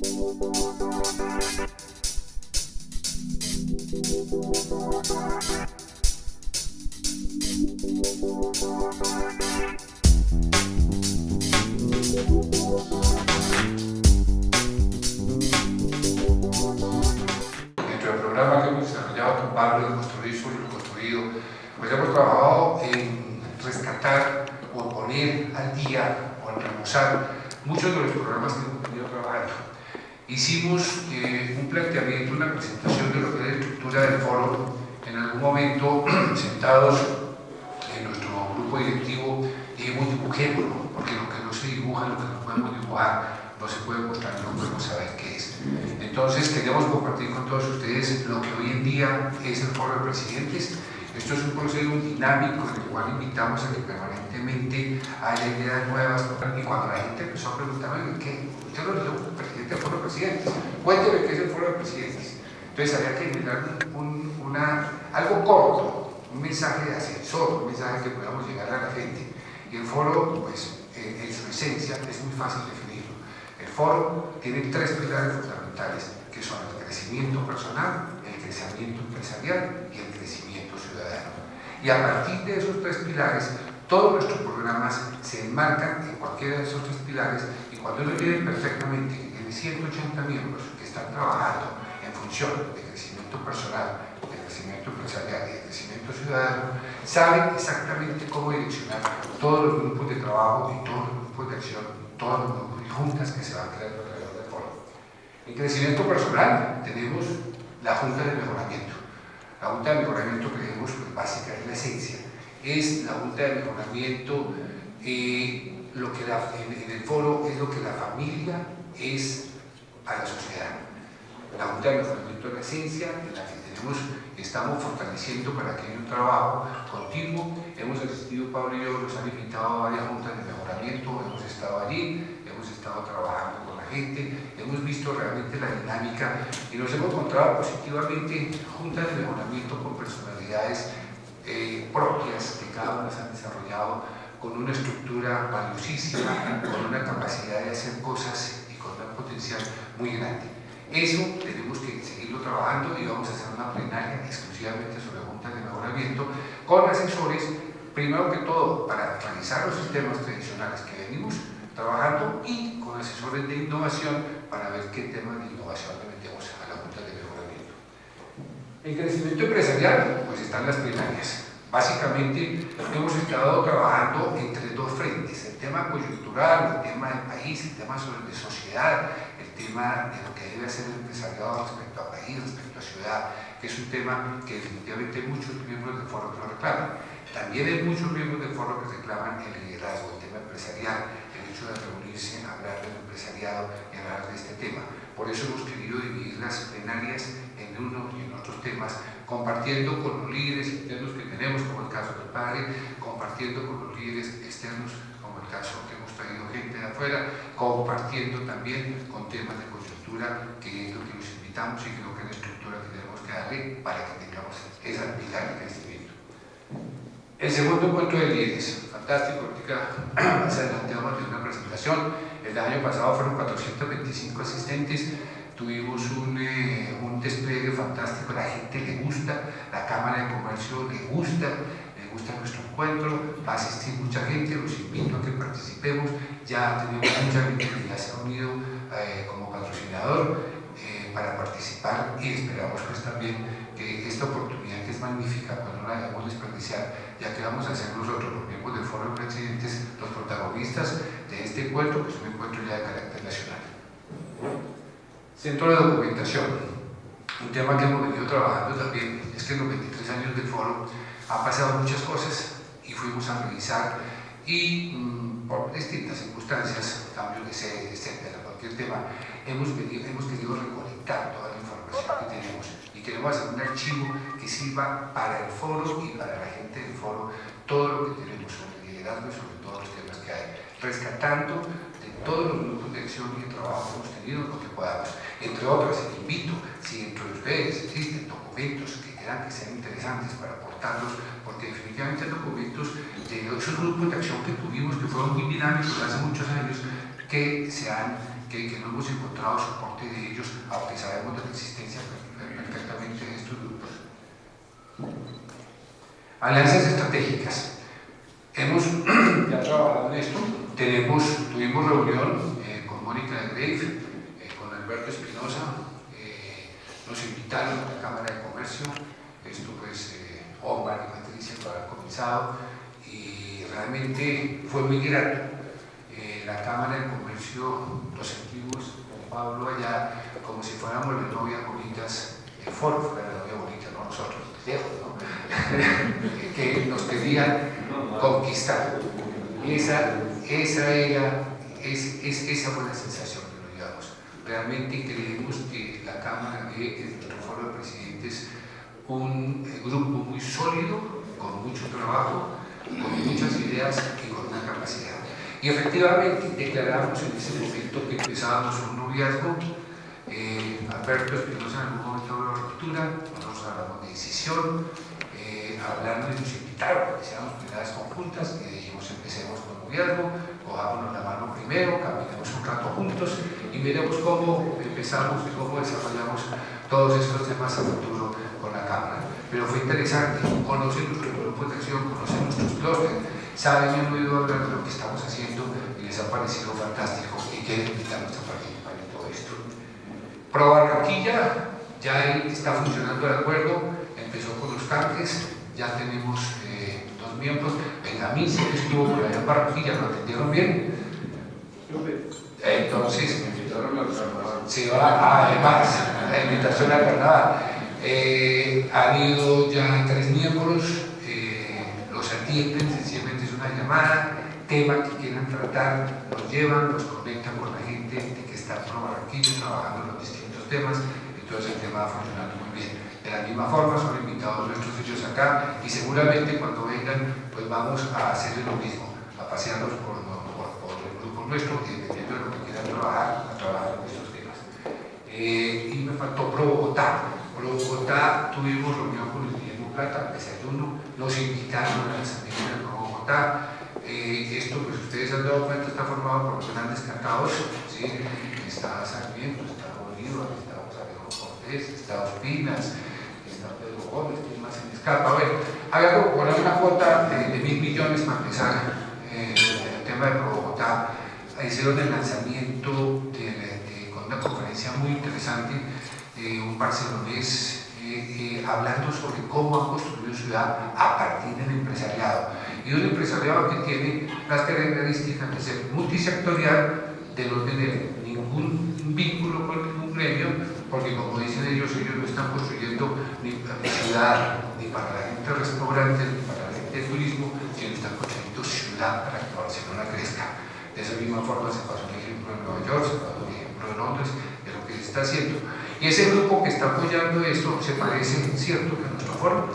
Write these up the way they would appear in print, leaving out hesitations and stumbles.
Dentro del programa que hemos desarrollado con Pablo de Construir sobre lo construido, pues hemos trabajado en rescatar o poner al día o en remozar muchos de los programas que hemos venido trabajando. Hicimos un planteamiento, una presentación de lo que es la estructura del foro, en algún momento sentados en nuestro grupo directivo, dijimos dibujémoslo, porque lo que no se dibuja, lo que no podemos dibujar, no se puede mostrar, no podemos saber qué es. Entonces queremos compartir con todos ustedes lo que hoy en día es el foro de presidentes. Esto es un proceso dinámico en el cual invitamos a que permanentemente haya ideas nuevas, y cuando la gente empezó a preguntarme, ¿qué? Usted lo dijo, presidente del foro de presidentes, cuénteme qué es el foro de presidentes. Entonces había que generar algo corto, un mensaje de ascensor, un mensaje que podamos llegar a la gente. Y el foro, pues, en su esencia, es muy fácil definirlo. El foro tiene tres pilares fundamentales, que son el crecimiento personal, el crecimiento empresarial y el crecimiento ciudadano. Y a partir de esos tres pilares, todos nuestros programas se enmarcan en cualquiera de esos tres pilares, y cuando uno tiene perfectamente que tiene 180 miembros que están trabajando en función de crecimiento personal, de crecimiento empresarial y de crecimiento ciudadano, saben exactamente cómo direccionar todos los grupos de trabajo y todos los grupos de acción, todos los grupos y juntas que se van creando alrededor del foro. En crecimiento personal tenemos la Junta de Mejoramiento. La Junta de Mejoramiento, creemos, pues, básica es la esencia. Es la Junta de Mejoramiento, lo que en el foro es lo que la familia es a la sociedad. La Junta de Mejoramiento es la esencia en la que estamos fortaleciendo para que haya un trabajo continuo. Hemos asistido, Pablo y yo, nos han invitado a varias juntas de mejoramiento, hemos estado allí, hemos estado trabajando con la gente, hemos visto realmente la dinámica y nos hemos encontrado positivamente juntas de mejoramiento con personalidades propias que cada una se han desarrollado con una estructura valiosísima, con una capacidad de hacer cosas y con un potencial muy grande. Eso tenemos que seguirlo trabajando y vamos a hacer una plenaria exclusivamente sobre juntas de mejoramiento con asesores, primero que todo para actualizar los sistemas tradicionales que venimos trabajando, y con asesores de innovación para ver qué temas de innovación le metemos a la junta de mejoramiento. En crecimiento empresarial, pues están las plenarias. Básicamente hemos estado trabajando entre dos frentes: el tema coyuntural, el tema del país, el tema de sociedad, el tema de lo que debe hacer el empresariado respecto al país, respecto a ciudad, que es un tema que definitivamente muchos miembros del foro lo reclaman. También hay muchos miembros del foro que reclaman el liderazgo, el tema empresarial, el hecho de reunirse, hablar del empresariado y hablar de este tema. Por eso hemos querido dividir las plenarias en unos y en otros temas, compartiendo con los líderes internos que tenemos, como el caso del padre, compartiendo con los líderes externos, como el caso que hemos traído gente de afuera, compartiendo también con temas de coyuntura, que es lo que nos invitamos y creo que es la estructura que tenemos que darle para que tengamos esa pilar de crecimiento. El segundo encuentro de líderes, fantástico, ahorita más adelante vamos a tener una presentación. El año pasado fueron 425 asistentes, tuvimos un despliegue fantástico, a la gente le gusta, la Cámara de Comercio le gusta nuestro encuentro, va a asistir mucha gente, los invito a que participemos. Ya tenemos mucha gente que ya se ha unido como patrocinador para participar, y esperamos pues también que esta oportunidad, que es magnífica, pues no la debemos desperdiciar, ya que vamos a ser nosotros, los miembros del Foro de Presidentes, los protagonistas de este encuentro, que es un encuentro ya de carácter nacional. Centro de documentación, un tema que hemos venido trabajando también. Es que en los 23 años del foro han pasado muchas cosas y fuimos a revisar, y por distintas circunstancias, cambios de sede, etcétera, cualquier tema, hemos querido recolectar toda la información que tenemos, y queremos hacer un archivo que sirva para el foro y para la gente del foro, todo lo que tenemos sobre liderazgo y sobre todos los temas que hay, rescatando de todos los grupos de acción y de trabajo que hemos tenido lo que podamos. Entre otras, invito, si dentro de ustedes existen documentos que crean que sean interesantes para aportarlos, porque definitivamente hay documentos de esos grupos de acción que tuvimos, que fueron muy dinámicos hace muchos años, que se han que no hemos encontrado soporte de ellos, aunque sabemos de la existencia perfectamente de estos grupos. Alianzas estratégicas. Hemos ya trabajado en esto, tuvimos reunión con Mónica de Grave, con Alberto Espinosa, nos invitaron a la Cámara de Comercio, esto pues Omar y Patricia lo han comenzado y realmente fue muy grato. La Cámara de Comercio lo sentimos con Pablo allá como si fuéramos las novias bonitas, el foro fuera la novia bonita, no nosotros, lejos, ¿no? que nos querían conquistar. Esa fue la sensación que nos llevamos. Realmente creemos que la Cámara ve en nuestro foro de presidentes un grupo muy sólido, con mucho trabajo, con muchas ideas y con una capacidad. Y efectivamente declaramos en ese momento que empezábamos un noviazgo. Alberto Espinosa en algún momento de la ruptura, nosotros hablamos de decisión, hablando y nos invitaron para que hiciéramos primeras conjuntas y dijimos empecemos con noviazgo, cojámonos la mano primero, caminemos un rato juntos y miremos cómo empezamos y cómo desarrollamos todos estos temas a futuro con la Cámara. Pero fue interesante, conocen nuestros grupos de acción, conocen nuestros clústeres, saben y han oído hablar de lo que estamos haciendo y les ha parecido fantástico y quieren invitarnos a participar en todo esto. Pro Barranquilla ya está funcionando el acuerdo, empezó con los tanques, ya tenemos 2 miembros. Benjamín sí que estuvo por allá en Barranquilla, ¿lo atendieron bien? Entonces, me invitaron al carnaval. Sí, además, la invitación al carnaval. Han ido ya 3 miembros, los atienden, sencillamente es una llamada, tema que quieran tratar, los llevan, los conectan con la gente que está por Barranquilla trabajando en los distintos temas, entonces el tema va funcionando muy bien. De la misma forma son invitados nuestros ellos acá y seguramente cuando vengan pues vamos a hacer lo mismo, a pasearlos por el grupo nuestro y dependiendo de lo que quieran trabajar, a trabajar en estos temas. Y me faltó Pro Bogotá. Pro Bogotá tuvimos reunión con el Guillermo Plata, desayuno, nos invitaron a las amigas de Pro Bogotá. Esto, pues ustedes han dado cuenta, está formado por grandes cantados, ¿sí? Está Sarmiento, está Bolívar, está Alejo Cortés, está Ospinas, está Pedro Gómez, ¿quién más se me escapa? Bueno, había que poner una cuota de 1.000 millones para empezar el tema de Pro Bogotá. Hicieron el lanzamiento con una conferencia muy interesante, un barcelonés hablando sobre cómo han construido ciudad a partir del empresariado. Y un empresariado que tiene las características de ser multisectorial, de no tener ningún vínculo con ningún gremio, porque como dicen ellos no están construyendo ni ciudad, ni para la gente de restaurantes, ni para la gente de turismo, sino están construyendo ciudad para que Barcelona crezca. De esa misma forma se pasó un ejemplo en Nueva York, se pasó un ejemplo en Londres, de lo que se está haciendo. Y ese grupo que está apoyando esto se parece, cierto, que a nuestro foro.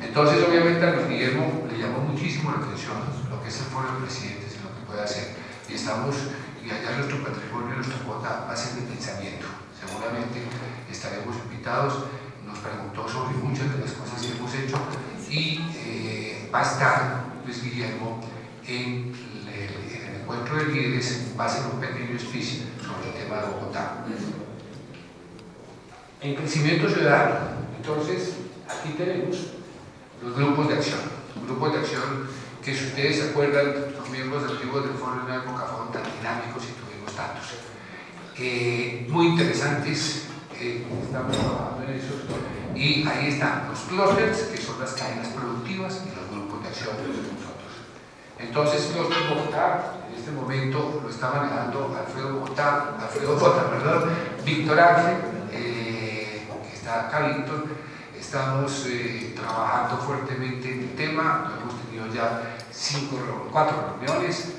Entonces, obviamente, a Luis Guillermo le llamó muchísimo la atención lo que es el foro de presidentes y lo que puede hacer. Y allá nuestro patrimonio, nuestra cuota va a ser de pensamiento. Seguramente estaremos invitados. Nos preguntó sobre muchas de las cosas que hemos hecho y va a estar Luis Guillermo en el encuentro de líderes, va a ser un pequeño speech sobre el tema de Bogotá. En crecimiento ciudadano, entonces, aquí tenemos los grupos de acción. Grupos de acción que, si ustedes se acuerdan, los miembros antiguos del foro en una época fueron tan dinámicos y tuvimos tantos. Muy interesantes, estamos trabajando en eso. Y ahí están los clústeres, que son las cadenas productivas, y los grupos de acción de nosotros. Entonces, Clúster Bogotá, en este momento lo está manejando Alfredo Bogotá, Víctor Ángel, que está acá, Víctor. Estamos trabajando fuertemente en el tema, hemos tenido ya 4 reuniones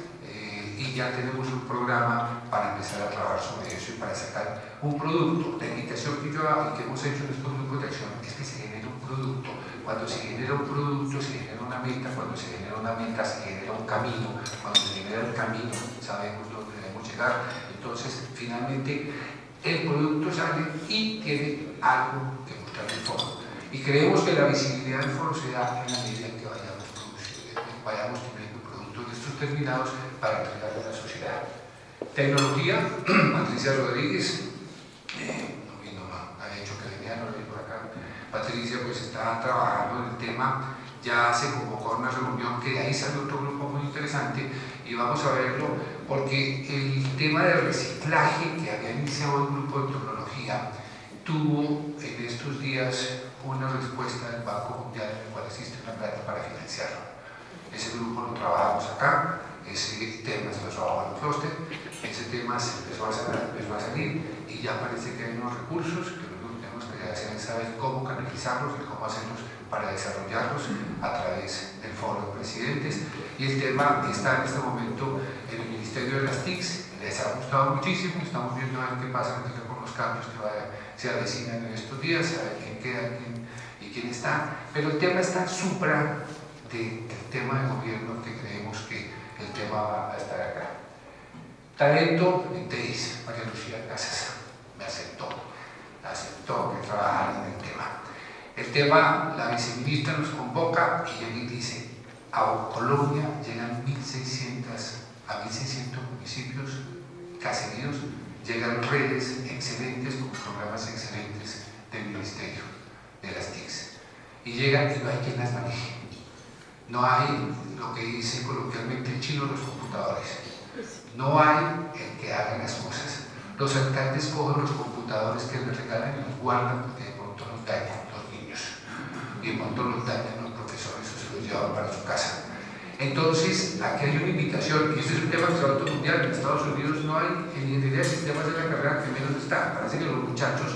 y ya tenemos un programa para empezar a trabajar sobre eso y para sacar un producto. La invitación que yo hago y que hemos hecho en estos grupos de acción es que se genere un producto. Cuando se genera un producto se genera una meta, cuando se genera una meta se genera un camino, cuando se genera el camino sabemos dónde debemos llegar. Entonces finalmente el producto sale y tiene algo que mostrar en el foro. Y creemos que la visibilidad del foro se da en la medida en que vayamos teniendo productos de estos terminados para entregar a la sociedad. Tecnología, Patricia Rodríguez, ha hecho que venía, no lo vi por acá. Patricia pues está trabajando en el tema, ya se convocó a una reunión que de ahí salió otro grupo muy interesante y vamos a verlo porque el tema de reciclaje que había iniciado el grupo de tecnología tuvo en estos días una respuesta del Banco Mundial en el cual existe una plata para financiarlo. Ese grupo lo trabajamos acá, ese tema se lo trabajó en el clúster, ese tema se empezó a salir y ya parece que hay unos recursos que lo que tenemos que hacer es saber cómo canalizarlos y cómo hacerlos para desarrollarlos a través del foro de presidentes, y el tema está en este momento en el Ministerio de las TICs. Les ha gustado muchísimo, estamos viendo a ver qué pasa con los cambios que se avecinan en estos días, a ver quién queda y quién está, pero el tema está supra del tema de gobierno, que creemos que el tema va a estar acá. Talento en TEIS, María Lucía Casas me aceptó que trabajara en el tema. El tema, la viceministra nos convoca y ella dice: a Colombia llegan 1.600 municipios, caseríos, llegan redes excelentes con programas excelentes del Ministerio de las TICs, y llegan y no hay quien las maneje. No hay lo que dice coloquialmente el chino, los computadores. No hay el que haga las cosas. Los alcaldes cogen los computadores que les regalan y los guardan porque de pronto los dañan los niños y de pronto los dañan los profesores o se los llevan para su casa. Entonces, aquí hay una invitación, y este es un tema que se va a todo mundial. En Estados Unidos no hay en ingeniería de sistemas de la carrera que menos está. Parece que los muchachos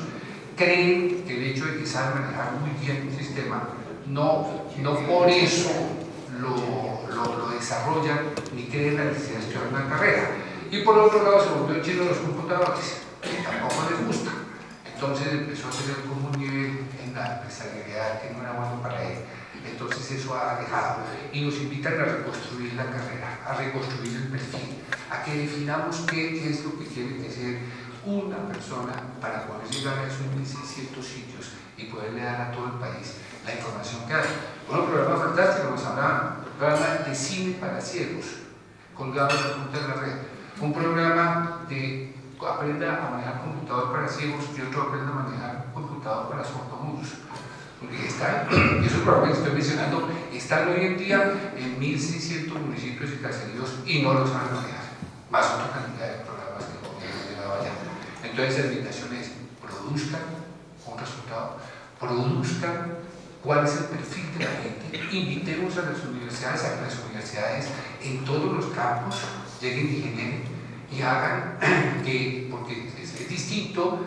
creen que el hecho de que saben manejar muy bien un sistema no por eso lo desarrollan ni creen la necesidad de estudiar una carrera. Y por otro lado se volvió chino los computadores, que tampoco les gusta. Entonces empezó a tener como un nivel en la empresarialidad que no era bueno para él. Entonces eso ha alejado y nos invitan a reconstruir la carrera, a reconstruir el perfil, a que definamos qué es lo que tiene que ser una persona para poder llegar a esos 1.600 sitios y poderle dar a todo el país la información que hay. Un programa fantástico, nos hablaban, un programa de cine para ciegos, colgado en la punta de la red, un programa de aprenda a manejar computador para ciegos y otro aprenda a manejar computador para sordomudos. Porque están, y esos programas que estoy mencionando están hoy en día en 1.600 municipios y caseríos y no los saben manejar, más otra cantidad de programas que el gobierno ha llevado allá. Entonces la invitación es: produzcan un resultado, produzcan cuál es el perfil de la gente, invitemos a las universidades, a que las universidades en todos los campos lleguen y generen y hagan que, porque es distinto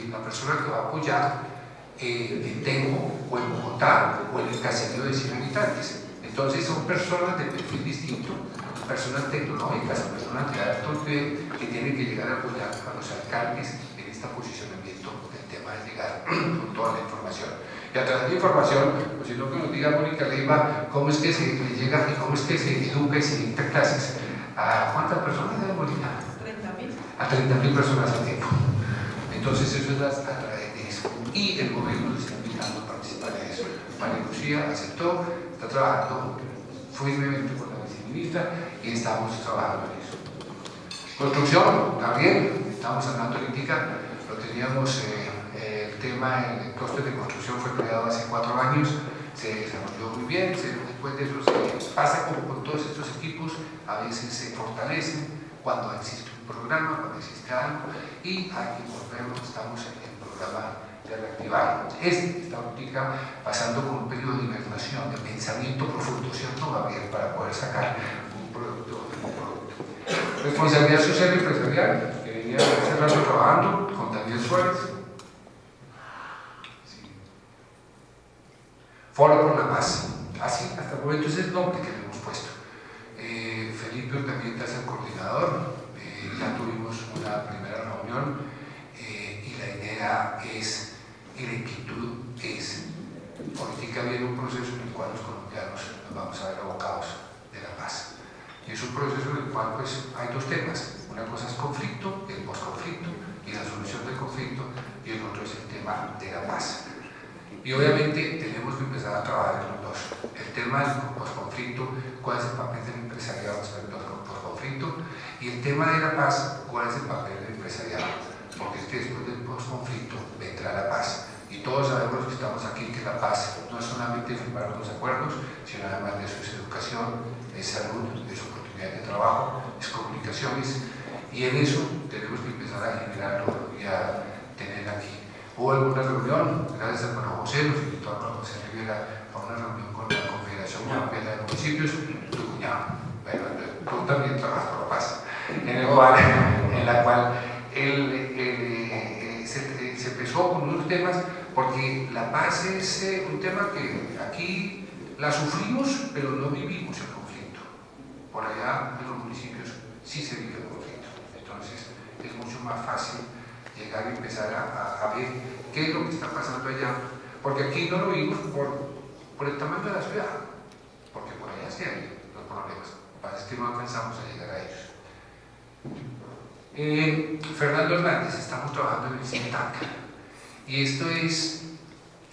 la persona que va a apoyar en Tenjo o en Bogotá o en el caserío de 100 habitantes. Entonces son personas de perfil distinto, personas tecnológicas, personas de alto nivel que tienen que llegar a apoyar a los alcaldes en este posicionamiento del tema de llegar con toda la información. Y a través de la información, pues si no que nos diga Mónica Leiva cómo es que se llega y cómo es que se educa y se dicta clases. ¿A cuántas personas de Molina? 30.000. A 30.000 personas al tiempo. Entonces eso es a través de eso. Y el gobierno les está invitando a participar en eso. María Lucía aceptó, está trabajando firmemente con la viceministra y estamos trabajando en eso. Construcción, también, estamos hablando ahorita, lo teníamos, el tema, el clúster de construcción fue creado hace 4 años, se desarrolló muy bien, después de eso pasa como con todos estos equipos, a veces se fortalecen cuando existe un programa, cuando existe algo, y aquí volvemos, estamos en el programa de reactivar. Esta óptica pasando por un periodo de hibernación, de pensamiento profundo, ¿cierto, Gabriel? Para poder sacar un producto. Responsabilidad social y empresarial, que venía hace rato trabajando con Daniel Suárez. Sí. Foro por la Paz. Así, hasta el momento es el nombre que le hemos puesto. Felipe también es el coordinador. Ya tuvimos una primera reunión y la idea es, y la inquietud es, política viene un proceso en el cual los colombianos nos vamos a ver abocados de la paz. Y es un proceso en el cual pues, hay 2 temas. Una cosa es conflicto, el posconflicto y la solución del conflicto, y el otro es el tema de la paz. Y obviamente tenemos que empezar a trabajar en los dos. El tema del posconflicto, cuál es el papel del empresariado respecto al posconflicto, y el tema de la paz, cuál es el papel del empresariado, porque es que después del posconflicto vendrá la paz. Y todos sabemos los que estamos aquí que la paz no es solamente firmar unos acuerdos, sino además de eso es educación, es salud, es oportunidad de trabajo, es comunicaciones, y en eso tenemos que empezar a generarlo y a tener aquí. Hubo alguna reunión, gracias a Manuel José, nos invitó a Manuel José Rivera a una reunión con la Confederación Colombiana de Municipios, tu cuñado, bueno, tú también trabajas por la paz, en la cual se empezó con unos temas, porque la paz es un tema que aquí la sufrimos, pero no vivimos el conflicto. Por allá en los municipios sí se vive el conflicto, entonces es mucho más fácil llegar y empezar a ver qué es lo que está pasando allá, porque aquí no lo vimos por el tamaño de la ciudad, porque por allá sí hay los problemas, es que no alcanzamos a llegar a ellos. Fernando Hernández, estamos trabajando en el CINTAC, y esto es,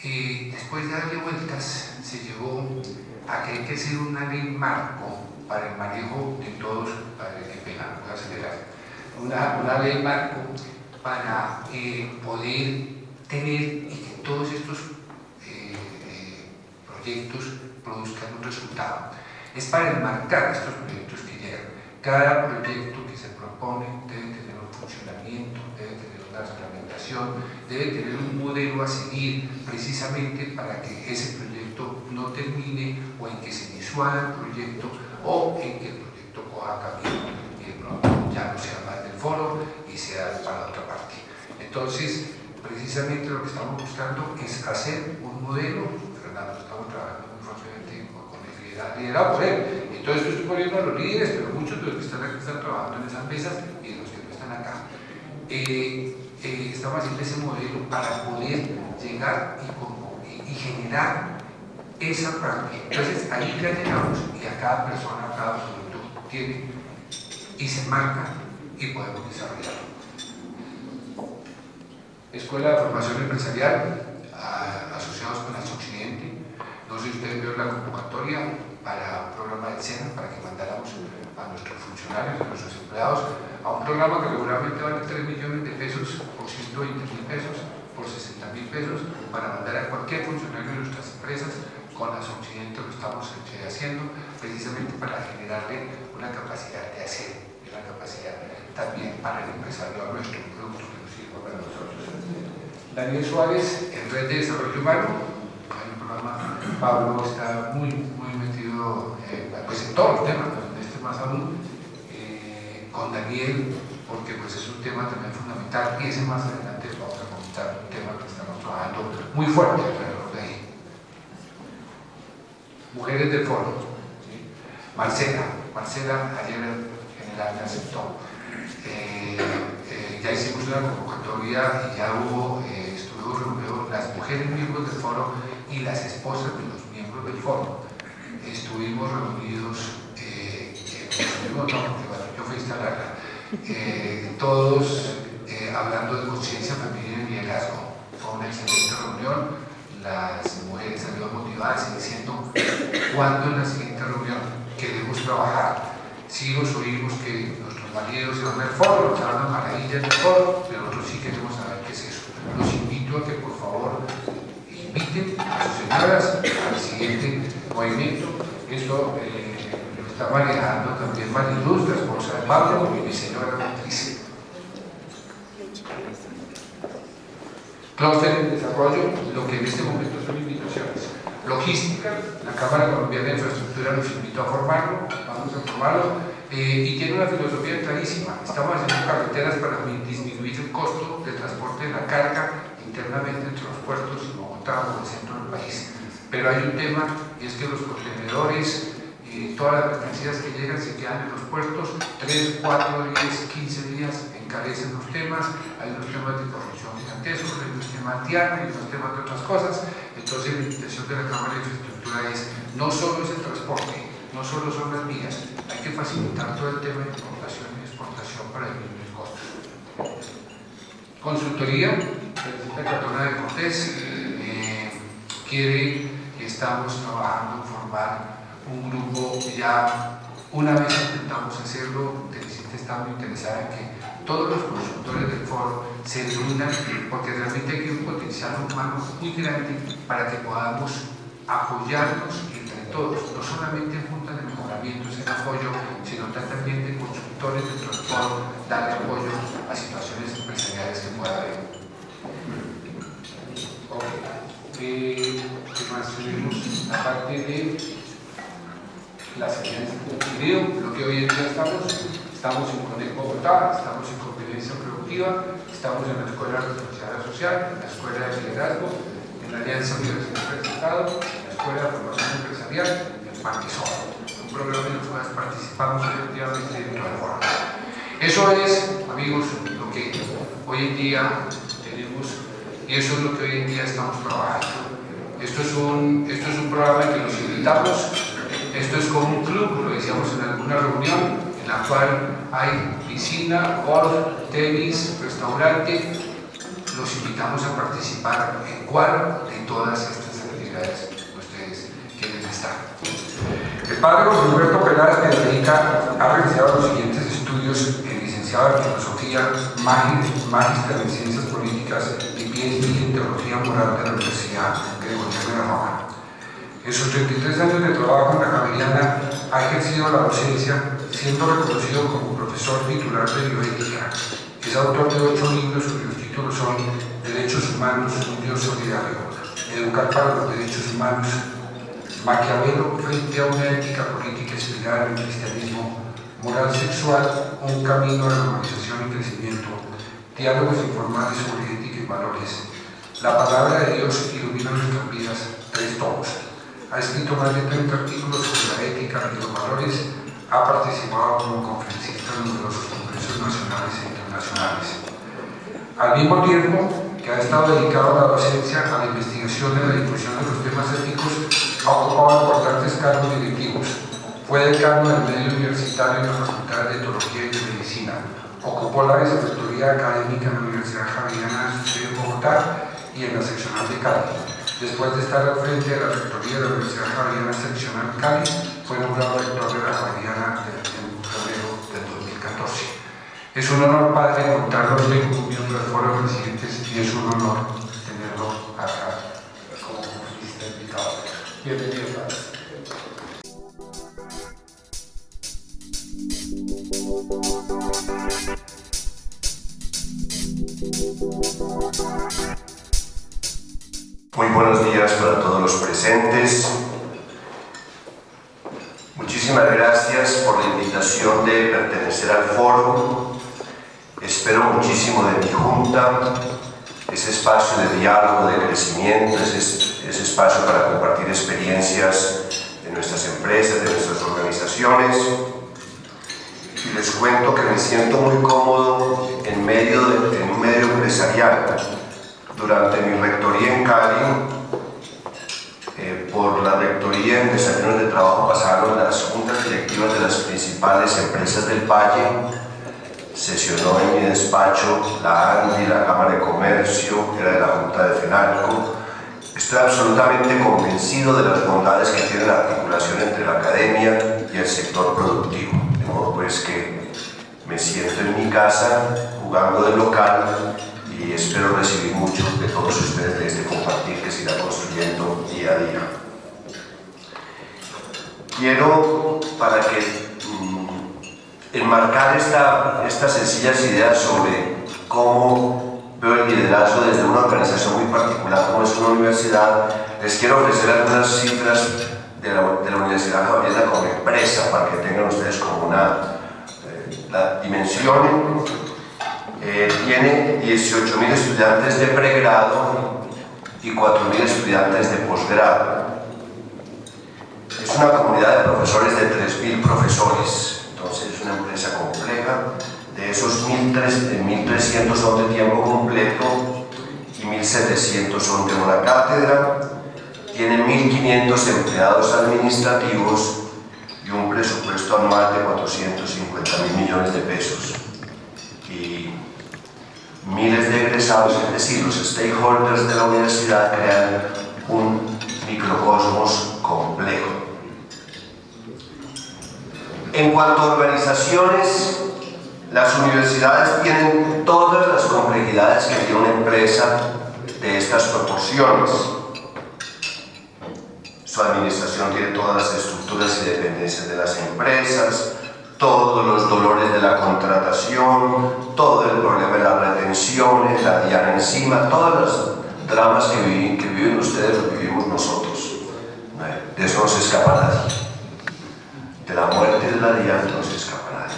después de darle vueltas, se llegó a que hay que hacer una ley marco para el manejo de todos, qué pena, voy a acelerar, una ley marco para poder tener y que todos estos proyectos produzcan un resultado. Es para enmarcar estos proyectos que llegan. Cada proyecto que se propone debe tener un funcionamiento, debe tener una reglamentación, debe tener un modelo a seguir precisamente para que ese proyecto no termine o en que se disuada el proyecto o en que el proyecto coja camino y de pronto ya no sea más del foro y sea para otra parte. Entonces, precisamente lo que estamos buscando es hacer un modelo. Fernando, estamos trabajando muy fuertemente con el liderado por él. Entonces, estoy poniendo a los líderes, pero muchos de los que están aquí están trabajando en esas mesas y de los que no están acá. Estamos haciendo ese modelo para poder llegar y generar esa práctica. Entonces, ahí ya llegamos y a cada persona, a cada producto tiene y se marca y podemos desarrollarlo. Escuela de Formación Empresarial, asociados con Occidente. No sé si ustedes vieron la convocatoria para un programa del SENA, para que mandáramos a nuestros funcionarios, a nuestros empleados, a un programa que regularmente vale 3 millones de pesos por 120.000 pesos, por 60.000 pesos, para mandar a cualquier funcionario de nuestras empresas. Con Occidente lo estamos haciendo precisamente para generarle una capacidad de hacer, una capacidad también para el empresario nuestro, un producto que nos sirva para nosotros. Daniel Suárez, en Red de Desarrollo Humano, hay un programa. Pablo está muy metido pues en todos los temas, pero en este más aún, con Daniel, porque pues es un tema también fundamental, y ese más adelante vamos a comentar un tema que estamos trabajando muy fuerte alrededor de ahí. Mujeres del Foro, ¿sí? Marcela ayer general me aceptó. Ya hicimos una convocatoria y ya estuvimos reunidos las mujeres miembros del foro y las esposas de los miembros del foro. Estuvimos reunidos, yo fui a instalarla, todos hablando de conciencia femenina y liderazgo. Fue una excelente reunión, las mujeres salieron motivadas y diciendo cuándo en la siguiente reunión queremos trabajar. Sí los oímos que nuestros maridos se van al foro, nos hablan maravillas del foro, pero nosotros sí queremos saber qué es eso. Los invito a que por favor inviten a sus señoras al siguiente movimiento. Esto lo está manejando también Mariluz, la esposa de Pablo, y mi señora Beatriz. Clúster en desarrollo, lo que en este momento son invitaciones. Logística, la Cámara Colombiana de Infraestructura nos invitó a formarlo, vamos a formarlo, y tiene una filosofía clarísima. Estamos haciendo carreteras para disminuir el costo de transporte de la carga internamente entre los puertos y Bogotá o el centro del país. Pero hay un tema, y es que los contenedores y todas las mercancías que llegan se quedan en los puertos 3, 4, 10, 15 días, encarecen los temas, hay unos temas de corrupción gigantescos, hay unos temas antiana, hay unos temas de otras cosas. Entonces la invitación de la Cámara de Infraestructura es, no solo es el transporte, no solo son las vías, hay que facilitar todo el tema de importación y exportación para disminuir costos. Consultoría, Felicita Catona de Cortés, quiere y estamos trabajando en formar un grupo. Ya una vez intentamos hacerlo, Teresita está muy interesada en que todos los consultores del foro se reúnan, porque realmente hay un potencial humano muy grande para que podamos apoyarnos entre todos, no solamente en juntas de mejoramientos, en apoyo, sino también de consultores dentro del foro, darle apoyo a situaciones empresariales que pueda haber. ¿Qué más tenemos? La parte de las señales de video, lo que hoy en día estamos en Conec Bogotá, estamos en Competencia Productiva, estamos en la Escuela de Responsabilidad Social, en la Escuela de Liderazgo, en la Alianza Universitaria del Estado, en la Escuela de Formación Empresarial, en Parquesol, un programa en el cual participamos efectivamente dentro del foro. Eso es, amigos, lo que hoy en día tenemos, y eso es lo que hoy en día estamos trabajando. Esto es un programa en que los invitamos. Esto es como un club, lo decíamos en alguna reunión, en la cual hay piscina, golf, tenis, restaurante. Los invitamos a participar en cuál de todas estas actividades ustedes quieren estar. El padre José Humberto Peláez Pedrarica ha realizado los siguientes estudios: licenciado en Filosofía, magíster en Ciencias Políticas y PhD en Teología Moral de la Universidad Gregoriana de Roma. En sus 33 años de trabajo en la Javeriana ha ejercido la docencia, siendo reconocido como profesor titular de bioética. Es autor de 8 libros cuyos títulos son Derechos Humanos, un Dios solidario, Educar para los Derechos Humanos, Maquiavelo frente a una ética política inspirada en el cristianismo, Moral Sexual, un camino a la normalización y crecimiento, Diálogos informales sobre ética y valores, La palabra de Dios ilumina nuestras vidas, 3 tomos. Ha escrito más de 30 artículos sobre la ética y los valores, ha participado como conferencista en numerosos congresos nacionales e internacionales. Al mismo tiempo que ha estado dedicado a la docencia, a la investigación y a la difusión de los temas éticos, ha ocupado importantes cargos directivos. Fue decano del medio universitario en la Facultad de Teología y de Medicina. Ocupó la vicerrectoría académica en la Universidad Javeriana de Bogotá y en la seccional de Cali. Después de estar al frente de la rectoría de la Universidad Javeriana seccional Cali, fue nombrado rector de la Javeriana en febrero del 2014. Es un honor, padre, contarlo hoy como miembro del Foro de Presidentes, y es un honor tenerlo acá como conferencista invitado. Bienvenido, padre. Muy buenos días para todos los presentes. Muchísimas gracias por la invitación de pertenecer al foro. Espero muchísimo de mi junta, ese espacio de diálogo, de crecimiento, ese espacio para compartir experiencias de nuestras empresas, de nuestras organizaciones. Y les cuento que me siento muy cómodo en un medio empresarial. Durante mi rectoría en Cali, por la rectoría en desayunos de trabajo pasaron las juntas directivas de las principales empresas del Valle. Sesionó en mi despacho la ANDI, la Cámara de Comercio, era de la Junta de FENALCO. Estoy absolutamente convencido de las bondades que tiene la articulación entre la academia y el sector productivo. De modo pues que me siento en mi casa, jugando de local, y espero recibir mucho de todos ustedes de este compartir que se irá construyendo día a día. Quiero, para que enmarcar estas sencillas ideas sobre cómo veo el liderazgo desde una organización muy particular como es una universidad, les quiero ofrecer algunas cifras de la Universidad Javeriana como empresa para que tengan ustedes como la dimensión. Tiene 18.000 estudiantes de pregrado y 4.000 estudiantes de posgrado. Es una comunidad de profesores de 3.000 profesores, entonces es una empresa compleja. De esos 1.300 son de tiempo completo y 1.700 son de una cátedra. Tiene 1.500 empleados administrativos y un presupuesto anual de 450.000 millones de pesos. Y miles de egresados, es decir, los stakeholders de la universidad crean un microcosmos complejo. En cuanto a organizaciones, las universidades tienen todas las complejidades que tiene una empresa de estas proporciones. Su administración tiene todas las estructuras y dependencias de las empresas, todos los dolores de la contratación, todo el problema de las retenciones, la diana encima, todos los dramas que viven ustedes los vivimos nosotros. De eso no se escapa nadie. De la muerte de la diana no se escapa nadie.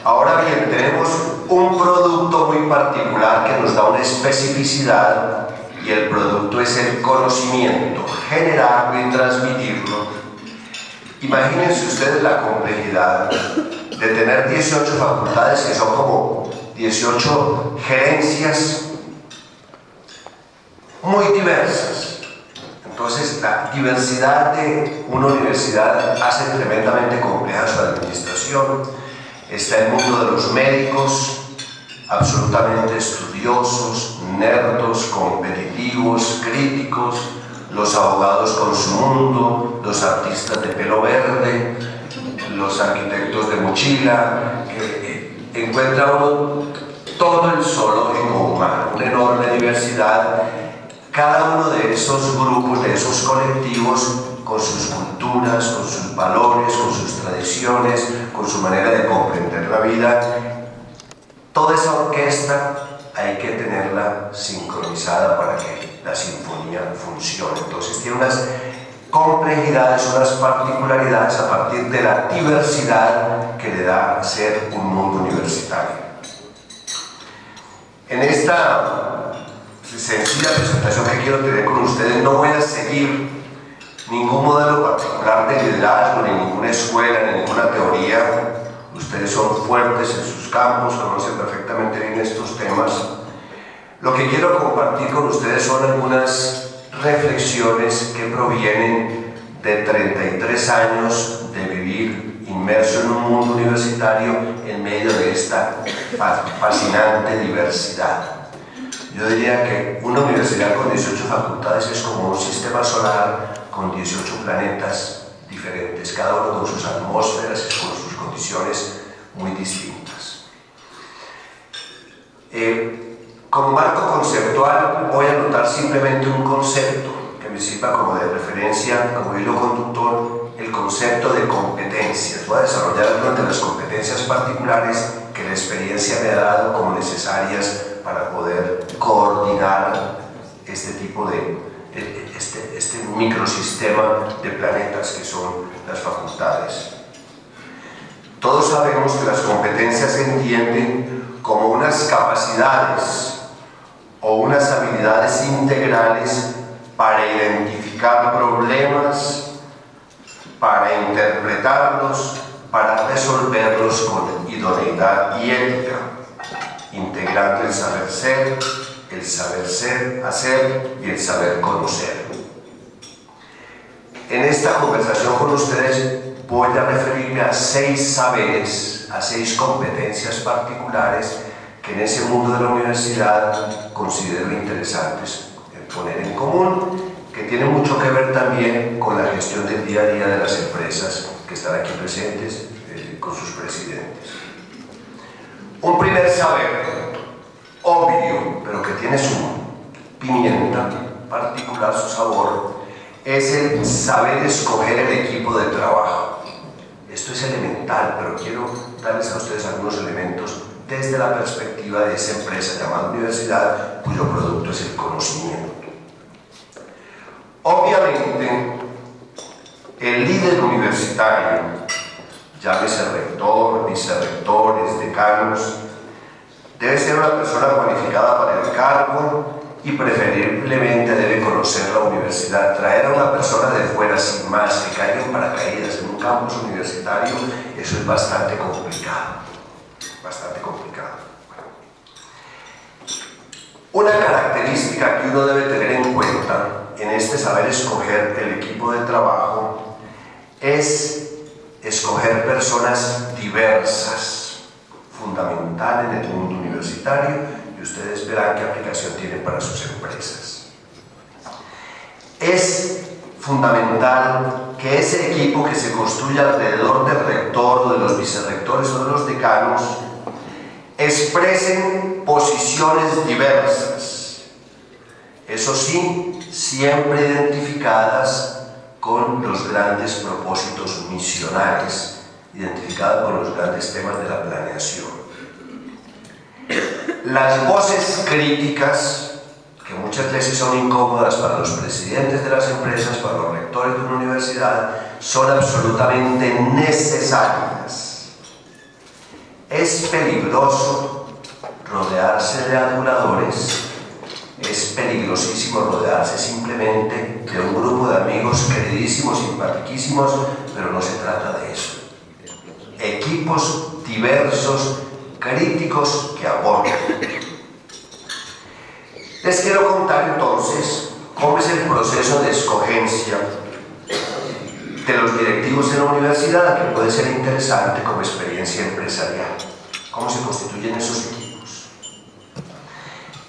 Ahora bien, tenemos un producto muy particular que nos da una especificidad, y el producto es el conocimiento, generarlo y transmitirlo. Imagínense ustedes la complejidad de tener 18 facultades que son como 18 gerencias muy diversas. Entonces, la diversidad de una universidad hace tremendamente compleja su administración. Está el mundo de los médicos, absolutamente estudiosos, nerdos, competitivos, críticos, los abogados con su mundo, los artistas de pelo verde, los arquitectos de mochila, que encuentra uno todo el zoológico humano, una enorme diversidad, cada uno de esos grupos, de esos colectivos, con sus culturas, con sus valores, con sus tradiciones, con su manera de comprender la vida. Toda esa orquesta hay que tenerla sincronizada para que la sinfonía funcione. Entonces tiene unas complejidades, unas particularidades a partir de la diversidad que le da ser un mundo universitario. En esta sencilla presentación que quiero tener con ustedes, no voy a seguir ningún modelo particular de liderazgo, ni ninguna escuela, ni ninguna teoría. Ustedes son fuertes en sus campos, conocen perfectamente bien estos temas. Lo que quiero compartir con ustedes son algunas reflexiones que provienen de 33 años de vivir inmerso en un mundo universitario en medio de esta fascinante diversidad. Yo diría que una universidad con 18 facultades es como un sistema solar con 18 planetas diferentes, cada uno con sus atmósferas y con sus condiciones muy distintas. Como marco conceptual voy a anotar simplemente un concepto que me sirva como de referencia, como hilo conductor, el concepto de competencias. Voy a desarrollar algunas de las competencias particulares que la experiencia me ha dado como necesarias para poder coordinar este tipo de este microsistema de planetas que son las facultades. Todos sabemos que las competencias se entienden como unas capacidades o unas habilidades integrales para identificar problemas, para interpretarlos, para resolverlos con idoneidad y ética, integrando el saber ser, hacer y el saber conocer. En esta conversación con ustedes voy a referirme a 6 saberes, a 6 competencias particulares que en ese mundo de la universidad considero interesantes poner en común, que tienen mucho que ver también con la gestión del día a día de las empresas que están aquí presentes con sus presidentes. Un primer saber, obvio, pero que tiene su pimienta particular, su sabor, es el saber escoger el equipo de trabajo. Esto es elemental, pero quiero darles a ustedes algunos elementos desde la perspectiva de esa empresa llamada universidad, cuyo producto es el conocimiento. Obviamente, el líder universitario, llámese rector, vicerrectores, decanos, debe ser una persona cualificada para el cargo y preferiblemente debe conocer la universidad. Traer a una persona de fuera sin más, que caiga en paracaídas en un campus universitario, eso es bastante complicado. Bastante complicado. Una característica que uno debe tener en cuenta en este saber escoger el equipo de trabajo es escoger personas diversas, fundamental en el mundo universitario, y ustedes verán qué aplicación tiene para sus empresas. es fundamental que ese equipo que se construya alrededor del rector o de los vicerrectores o de los decanos expresen posiciones diversas, eso sí, siempre identificadas con los grandes propósitos misionales, identificadas con los grandes temas de la planeación. Las voces críticas, que muchas veces son incómodas para los presidentes de las empresas, para los rectores de una universidad, son absolutamente necesarias. Es peligroso rodearse de aduladores, es peligrosísimo rodearse simplemente de un grupo de amigos queridísimos, simpaticísimos, pero no se trata de eso. Equipos diversos, críticos que aporten. Les quiero contar entonces cómo es el proceso de escogencia de los directivos en la universidad, que puede ser interesante como experiencia empresarial. ¿Cómo se constituyen esos equipos?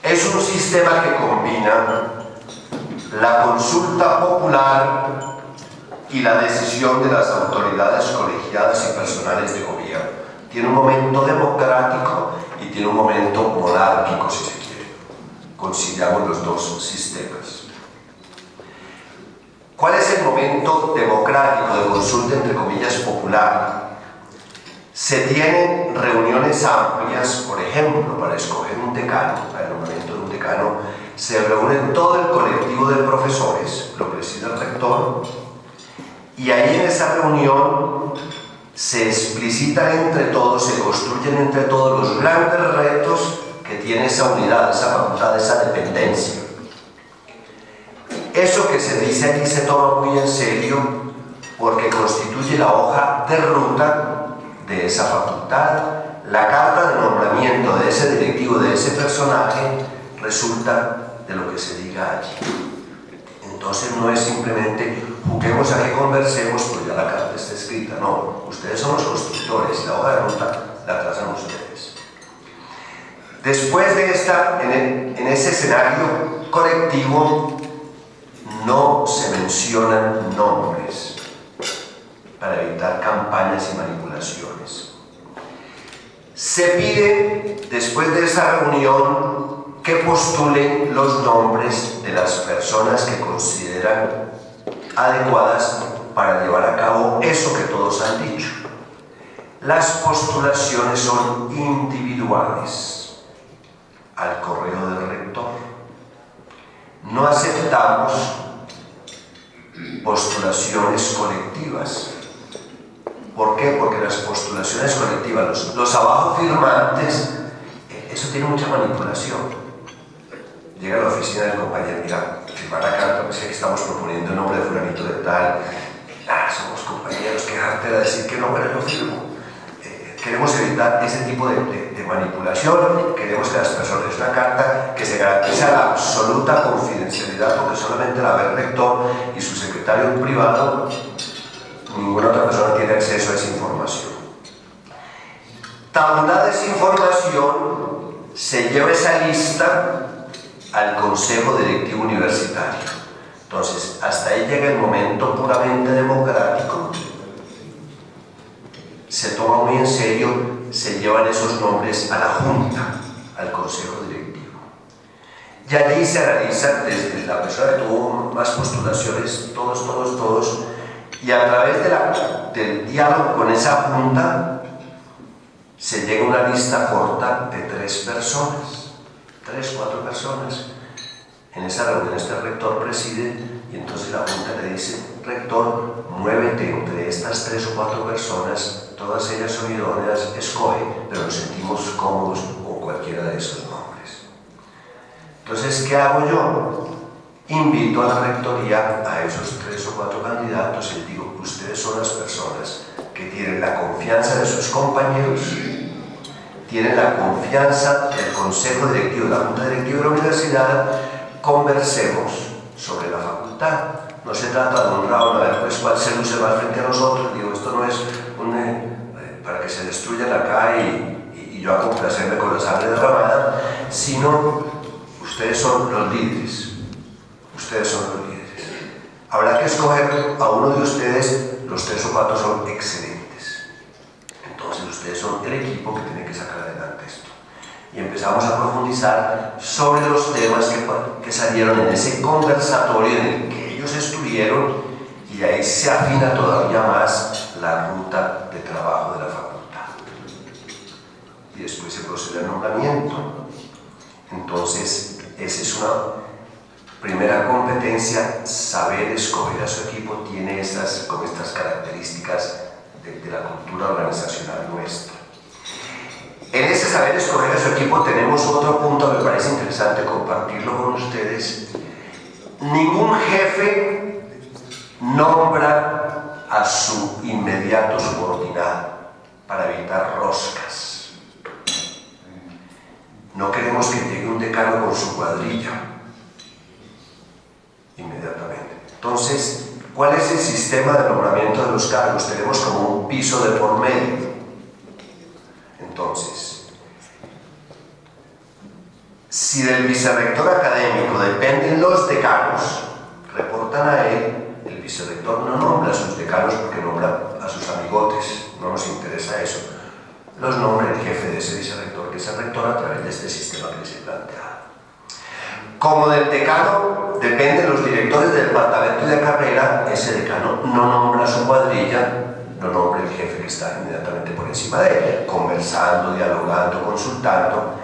Es un sistema que combina la consulta popular y la decisión de las autoridades colegiadas y personales de gobierno. Tiene un momento democrático y tiene un momento monárquico, si se quiere. Conciliamos los dos sistemas. ¿Cuál es el momento democrático de consulta, entre comillas, popular? Se tienen reuniones amplias, por ejemplo, para escoger un decano. Para el nombramiento de un decano se reúne todo el colectivo de profesores, lo preside el rector, y ahí en esa reunión se explicitan entre todos, se construyen entre todos los grandes retos que tiene esa unidad, esa facultad, esa dependencia. Eso que se dice aquí se toma muy en serio porque constituye la hoja de ruta de esa facultad. La carta de nombramiento de ese directivo, de ese personaje, resulta de lo que se diga allí. Entonces no es simplemente juguemos a que conversemos, pues ya la carta está escrita. No, ustedes son los constructores y la hoja de ruta la trazan ustedes. Después de en ese escenario colectivo no se mencionan nombres para evitar campañas y manipulaciones. Se pide, después de esa reunión, que postulen los nombres de las personas que consideran adecuadas para llevar a cabo eso que todos han dicho. Las postulaciones son individuales, al correo del rector. No aceptamos postulaciones colectivas. ¿Por qué? Porque las postulaciones colectivas, los abajo firmantes, eso tiene mucha manipulación. Llega a la oficina del compañero, mira, firmar la carta, pues que estamos proponiendo el nombre de fulanito de tal. Somos compañeros, qué jartera decir que no, pero yo firmo. Queremos evitar ese tipo de manipulación. Queremos que las personas, es una carta que se garantiza la absoluta confidencialidad, porque solamente la ve el rector y su secretario privado, ninguna otra persona tiene acceso a esa información. Tabulada esa información, se lleva esa lista al Consejo Directivo Universitario. Entonces, hasta ahí llega el momento puramente democrático. Se toma muy en serio, se llevan esos nombres a la Junta, al Consejo Directivo. Y allí se analiza desde la persona que tuvo más postulaciones, todos, y a través del diálogo con esa Junta se llega a una lista corta de 3 personas, 3, 4 personas. En esa reunión el rector preside y entonces la Junta le dice: rector, muévete entre estas 3 o 4 personas, todas ellas son idóneas, escoge, pero nos sentimos cómodos con cualquiera de esos nombres. Entonces, ¿qué hago yo? Invito a la rectoría a esos 3 o 4 candidatos y les digo: ustedes son las personas que tienen la confianza de sus compañeros, tienen la confianza del Consejo Directivo, de la Junta Directiva de la Universidad. Conversemos sobre la facultad. No se trata de un round, a ver pues cuál se luce más frente a nosotros. Digo, esto no es para que se destruyan acá y yo a complacerme con la sangre derramada, sino ustedes son los líderes. Ustedes son los líderes. Habrá que escoger a uno de ustedes, los 3 o 4 son excelentes. Entonces ustedes son el equipo que tiene que sacar adelante esto. Y empezamos a profundizar sobre los temas que salieron en ese conversatorio en el que ellos estuvieron, y ahí se afina todavía más la ruta de trabajo de la facultad. Y después se procede al nombramiento. Entonces, esa es una primera competencia, saber escoger a su equipo, tiene estas características de la cultura organizacional nuestra. En ese saber escoger a su equipo tenemos otro punto que me parece interesante compartirlo con ustedes. Ningún jefe nombra a su inmediato subordinado para evitar roscas. No queremos que llegue un decano con su cuadrilla inmediatamente. Entonces, ¿cuál es el sistema de nombramiento de los cargos? Tenemos como un piso de por medio. Entonces, si del vicerrector académico dependen los decanos, reportan a él, el vicerrector no nombra a sus decanos porque nombra a sus amigotes, no nos interesa eso. Los nombra el jefe de ese vicerrector, que es el rector, a través de este sistema que les he planteado. Como del decano dependen los directores del departamento y de carrera, ese decano no nombra a su cuadrilla, lo nombra el jefe que está inmediatamente por encima de él, conversando, dialogando, consultando.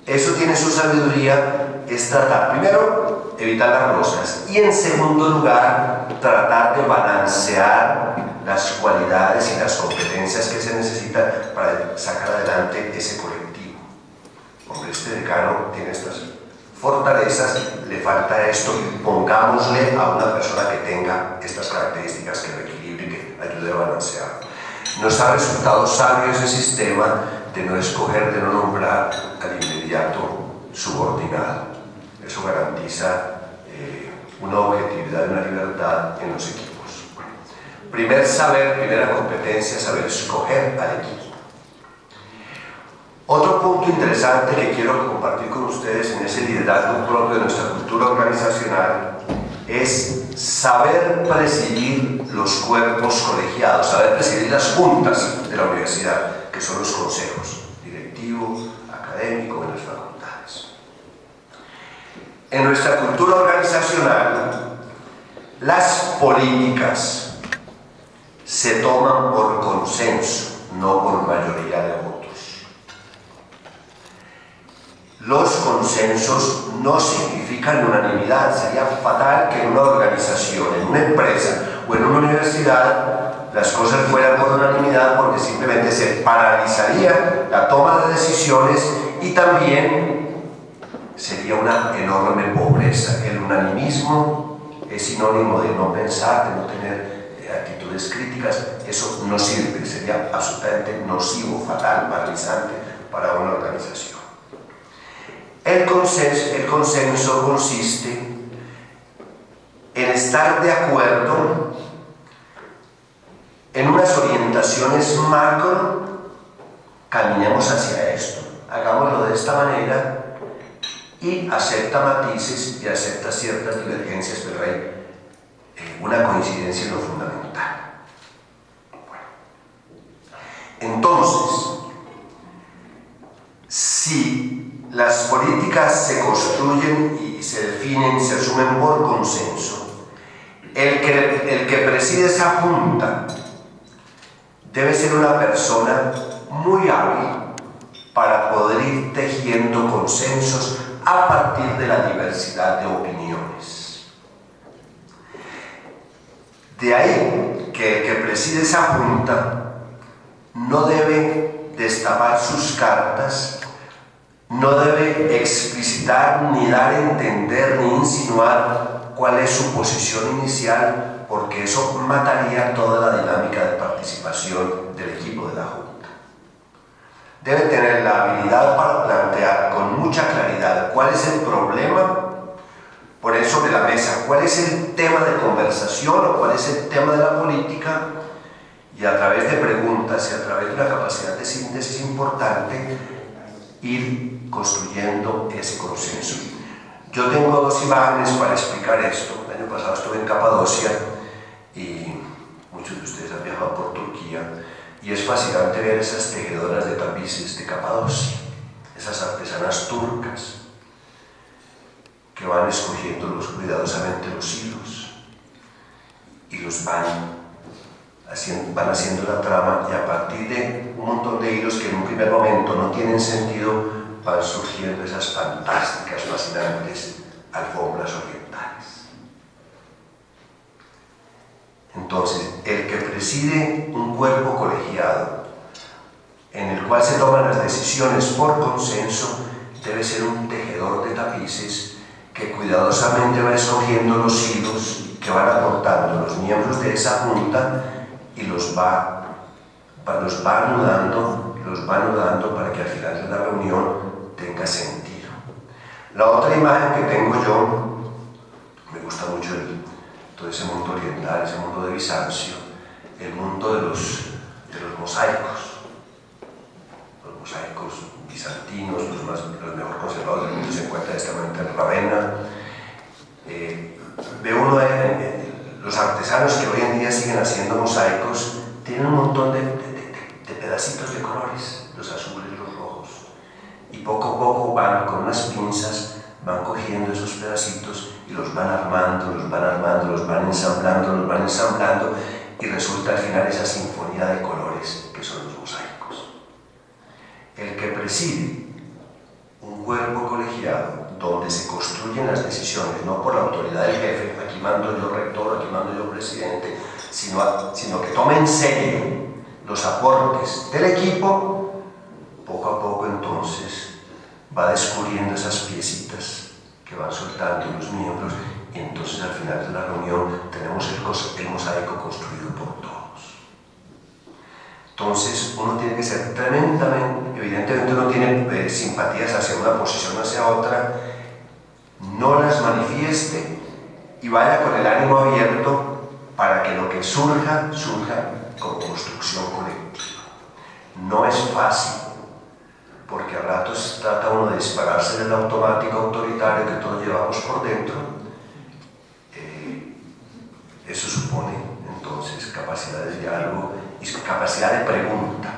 Eso tiene su sabiduría, es tratar, primero, evitar las roscas, y en segundo lugar, tratar de balancear las cualidades y las competencias que se necesitan para sacar adelante ese colectivo. Hombre, este decano tiene estas fortalezas, le falta esto, pongámosle a una persona que tenga estas características, que reequilibre y que ayude a balancear. Nos ha resultado sabio ese sistema de no escoger, de no nombrar al inmediato subordinado. Eso garantiza una objetividad y una libertad en los equipos. Primer saber, primera competencia, saber escoger al equipo. Otro punto interesante que quiero compartir con ustedes en ese liderazgo propio de nuestra cultura organizacional es saber presidir los cuerpos colegiados, saber presidir las juntas de la universidad, que son los consejos directivo, académico, en las facultades. En nuestra cultura organizacional, las políticas se toman por consenso, no por mayoría de votos. Los consensos no significan unanimidad. Sería fatal que en una organización, en una empresa o en una universidad las cosas fueran por unanimidad, porque simplemente se paralizaría la toma de decisiones y también sería una enorme pobreza. El unanimismo es sinónimo de no pensar, de no tener actitudes críticas. Eso no sirve, sería absolutamente nocivo, fatal, paralizante para una organización. El consenso consiste en estar de acuerdo en unas orientaciones macro, caminemos hacia esto, hagámoslo de esta manera, y acepta matices y acepta ciertas divergencias, pero hay una coincidencia en lo fundamental. Bueno. Entonces, si las políticas se construyen y se definen, se asumen por consenso, el que preside esa junta debe ser una persona muy hábil para poder ir tejiendo consensos a partir de la diversidad de opiniones. De ahí que el que preside esa junta no debe destapar sus cartas, no debe explicitar ni dar a entender ni insinuar cuál es su posición inicial, porque eso mataría toda la dinámica de participación del equipo de la Junta. Debe tener la habilidad para plantear con mucha claridad cuál es el problema, poner sobre la mesa cuál es el tema de conversación o cuál es el tema de la política, y a través de preguntas y a través de una capacidad de síntesis importante, ir construyendo ese consenso. Yo tengo dos imágenes para explicar esto. La El año pasado estuve en Capadocia y muchos de ustedes han viajado por Turquía y es fascinante ver esas tejedoras de tapices de Capadocia, esas artesanas turcas que van escogiendo cuidadosamente los hilos y los van haciendo la trama, y a partir de un montón de hilos que en un primer momento no tienen sentido van surgiendo esas fantásticas, fascinantes alfombras orientales. Entonces, el que preside un cuerpo colegiado en el cual se toman las decisiones por consenso debe ser un tejedor de tapices que cuidadosamente va escogiendo los hilos que van aportando los miembros de esa junta y los va anudando para que al final de la reunión tenga sentido. La otra imagen que tengo yo, me gusta mucho todo ese mundo oriental, ese mundo de Bizancio, el mundo de los mosaicos. Los mosaicos bizantinos, los mejor conservados del mundo se encuentran de esta manera en Ravenna. Ve uno los artesanos que hoy en día siguen haciendo mosaicos, tienen un montón de pedacitos de colores, los azules, los rojos, y poco a poco van con unas pinzas, van cogiendo esos pedacitos y los van armando, los van ensamblando, y resulta al final esa sinfonía de colores que son los mosaicos. El que preside un cuerpo colegiado donde se construyen las decisiones, no por la autoridad del jefe, aquí mando yo rector, aquí mando yo presidente, sino que tome en serio los aportes del equipo, poco a poco entonces va descubriendo esas piecitas que van soltando los miembros, y entonces al final de la reunión tenemos el mosaico construido por todos. Entonces uno tiene que ser tremendamente, evidentemente uno tiene simpatías hacia una posición o hacia otra, no las manifieste y vaya con el ánimo abierto para que lo que surja como construcción colectiva. No es fácil, porque a ratos trata uno de dispararse del automático autoritario que todos llevamos por dentro. Eso supone entonces capacidad de diálogo y capacidad de pregunta.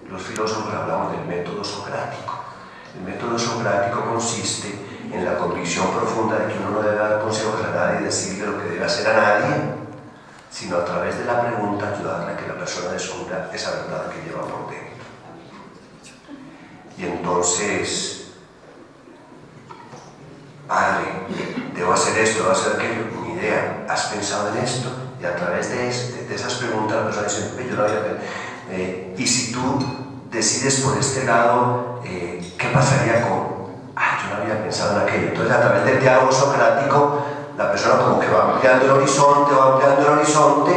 Los filósofos hablamos del método socrático. El método socrático consiste en la convicción profunda de que uno no debe dar consejos a nadie y decirle lo que debe hacer a nadie, sino a través de la pregunta ayudarle a que la persona descubra esa verdad que lleva por dentro. Y entonces, padre, debo hacer esto, debo hacer aquello, mi idea, ¿has pensado en esto? Y a través de esas preguntas la persona dice, yo no había pensado. Y si tú decides por este lado, ¿qué pasaría con? Yo no había pensado en aquello. Entonces, a través del diálogo socrático, la persona como que va ampliando el horizonte,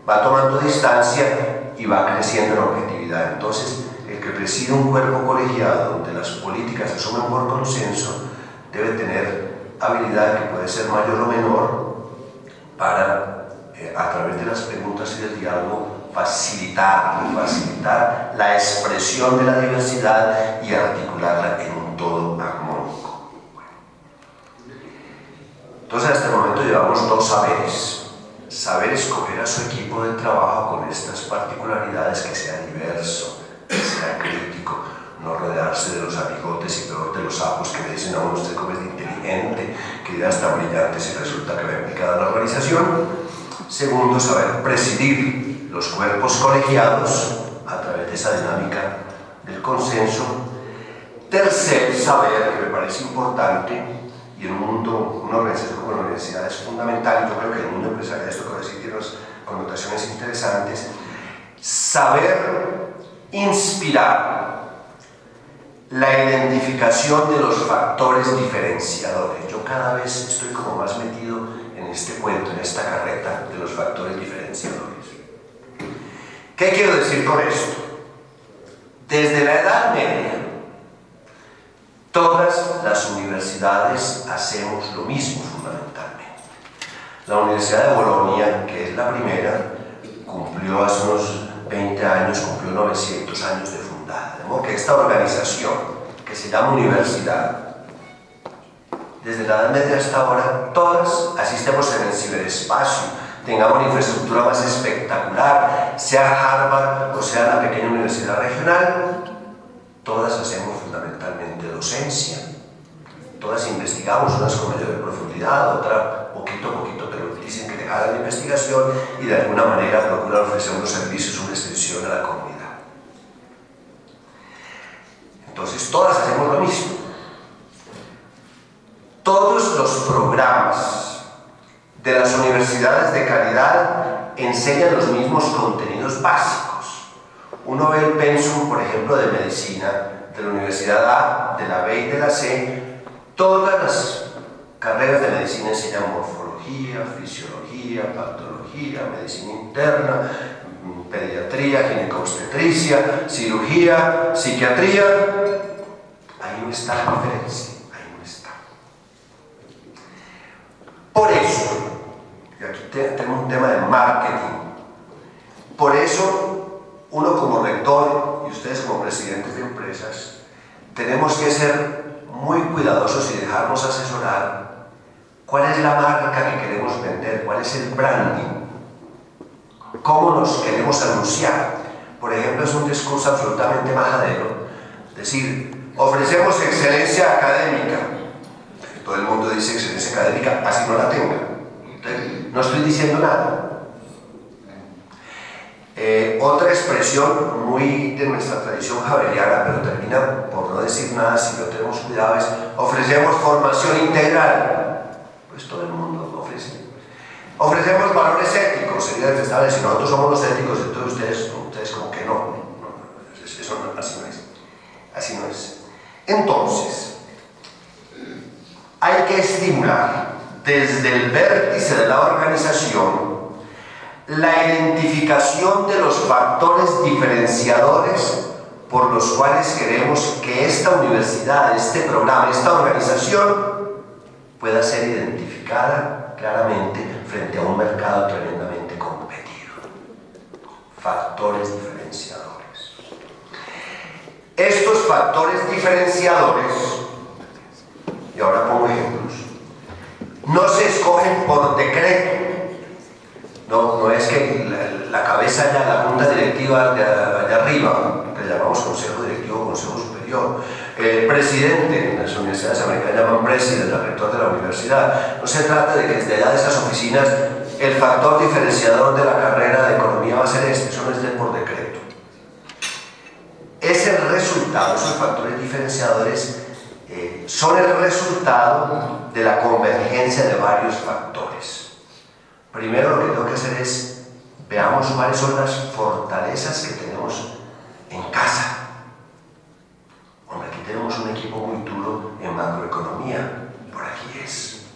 va tomando distancia y va creciendo en objetividad. Entonces, el que preside un cuerpo colegiado donde las políticas se asumen por consenso debe tener habilidad que puede ser mayor o menor para, a través de las preguntas y del diálogo, facilitar la expresión de la diversidad y articularla en un todo armónico. Entonces, hasta el momento llevamos dos saberes. Saber escoger a su equipo de trabajo con estas particularidades, que sea diverso, que sea crítico, no rodearse de los amigotes y peor de los sapos que me dicen a uno, usted como es de inteligente, que idea está brillante si resulta que va implicada en la organización. Segundo, saber presidir los cuerpos colegiados a través de esa dinámica del consenso. Tercer saber, que me parece importante, y en un mundo, una organización como la universidad es fundamental, y yo creo que en el mundo empresarial esto que voy a decir tiene unas connotaciones interesantes, saber inspirar la identificación de los factores diferenciadores. Yo cada vez estoy como más metido en este cuento, en esta carreta de los factores diferenciadores. ¿Qué quiero decir con esto? Desde la Edad Media, todas las universidades hacemos lo mismo fundamentalmente. La Universidad de Bolonia, que es la primera, cumplió hace unos 20 años, cumplió 900 años de fundada. De modo que esta organización, que se llama universidad, desde la Edad Media hasta ahora, todas, así estemos en el ciberespacio, tengamos una infraestructura más espectacular, sea Harvard o sea la pequeña universidad regional, todas hacemos fundamentalmente docencia, todas investigamos, unas con mayor profundidad, otras poquito a poquito, pero dicen que dejar la investigación y de alguna manera procuran ofrecer unos servicios, una extensión a la comunidad. Entonces todas hacemos lo mismo. Todos los programas de las universidades de calidad enseñan los mismos contenidos básicos. Uno ve el pensum, por ejemplo, de medicina de la Universidad A, de la B y de la C. Todas las carreras de medicina enseñan morfología, fisiología, patología, medicina interna, pediatría, ginecobstetricia, cirugía, psiquiatría. Ahí no está la diferencia. Por eso, y aquí tengo un tema de marketing, por eso uno como rector y ustedes como presidentes de empresas tenemos que ser muy cuidadosos y dejarnos asesorar cuál es la marca que queremos vender, cuál es el branding, cómo nos queremos anunciar. Por ejemplo, es un discurso absolutamente majadero, decir, ofrecemos excelencia académica. Todo el mundo dice excelencia académica, así no la tenga. Entonces, no estoy diciendo nada. Otra expresión muy de nuestra tradición javeriana, pero termina por no decir nada si no tenemos cuidado, es ofrecemos formación integral. Pues todo el mundo ofrece. Ofrecemos valores éticos, sería detestable si nosotros somos los éticos, entonces ustedes como que no. Eso no, así no es. Así no es. Entonces, hay que estimular desde el vértice de la organización la identificación de los factores diferenciadores por los cuales queremos que esta universidad, este programa, esta organización pueda ser identificada claramente frente a un mercado tremendamente competido. Factores diferenciadores. Estos factores diferenciadores, y ahora pongo ejemplos, no se escogen por decreto. No es que la cabeza ya, la junta directiva de allá arriba, que llamamos consejo directivo o consejo superior, el presidente, en las universidades americanas llaman president, el rector de la universidad. No se trata de que desde allá de esas oficinas el factor diferenciador de la carrera de economía va a ser este, eso no es por decreto. Es el resultado, esos factores diferenciadores son el resultado de la convergencia de varios factores. Primero lo que tengo que hacer es, veamos cuáles son las fortalezas que tenemos en casa. Hombre, aquí tenemos un equipo muy duro en macroeconomía, por aquí es.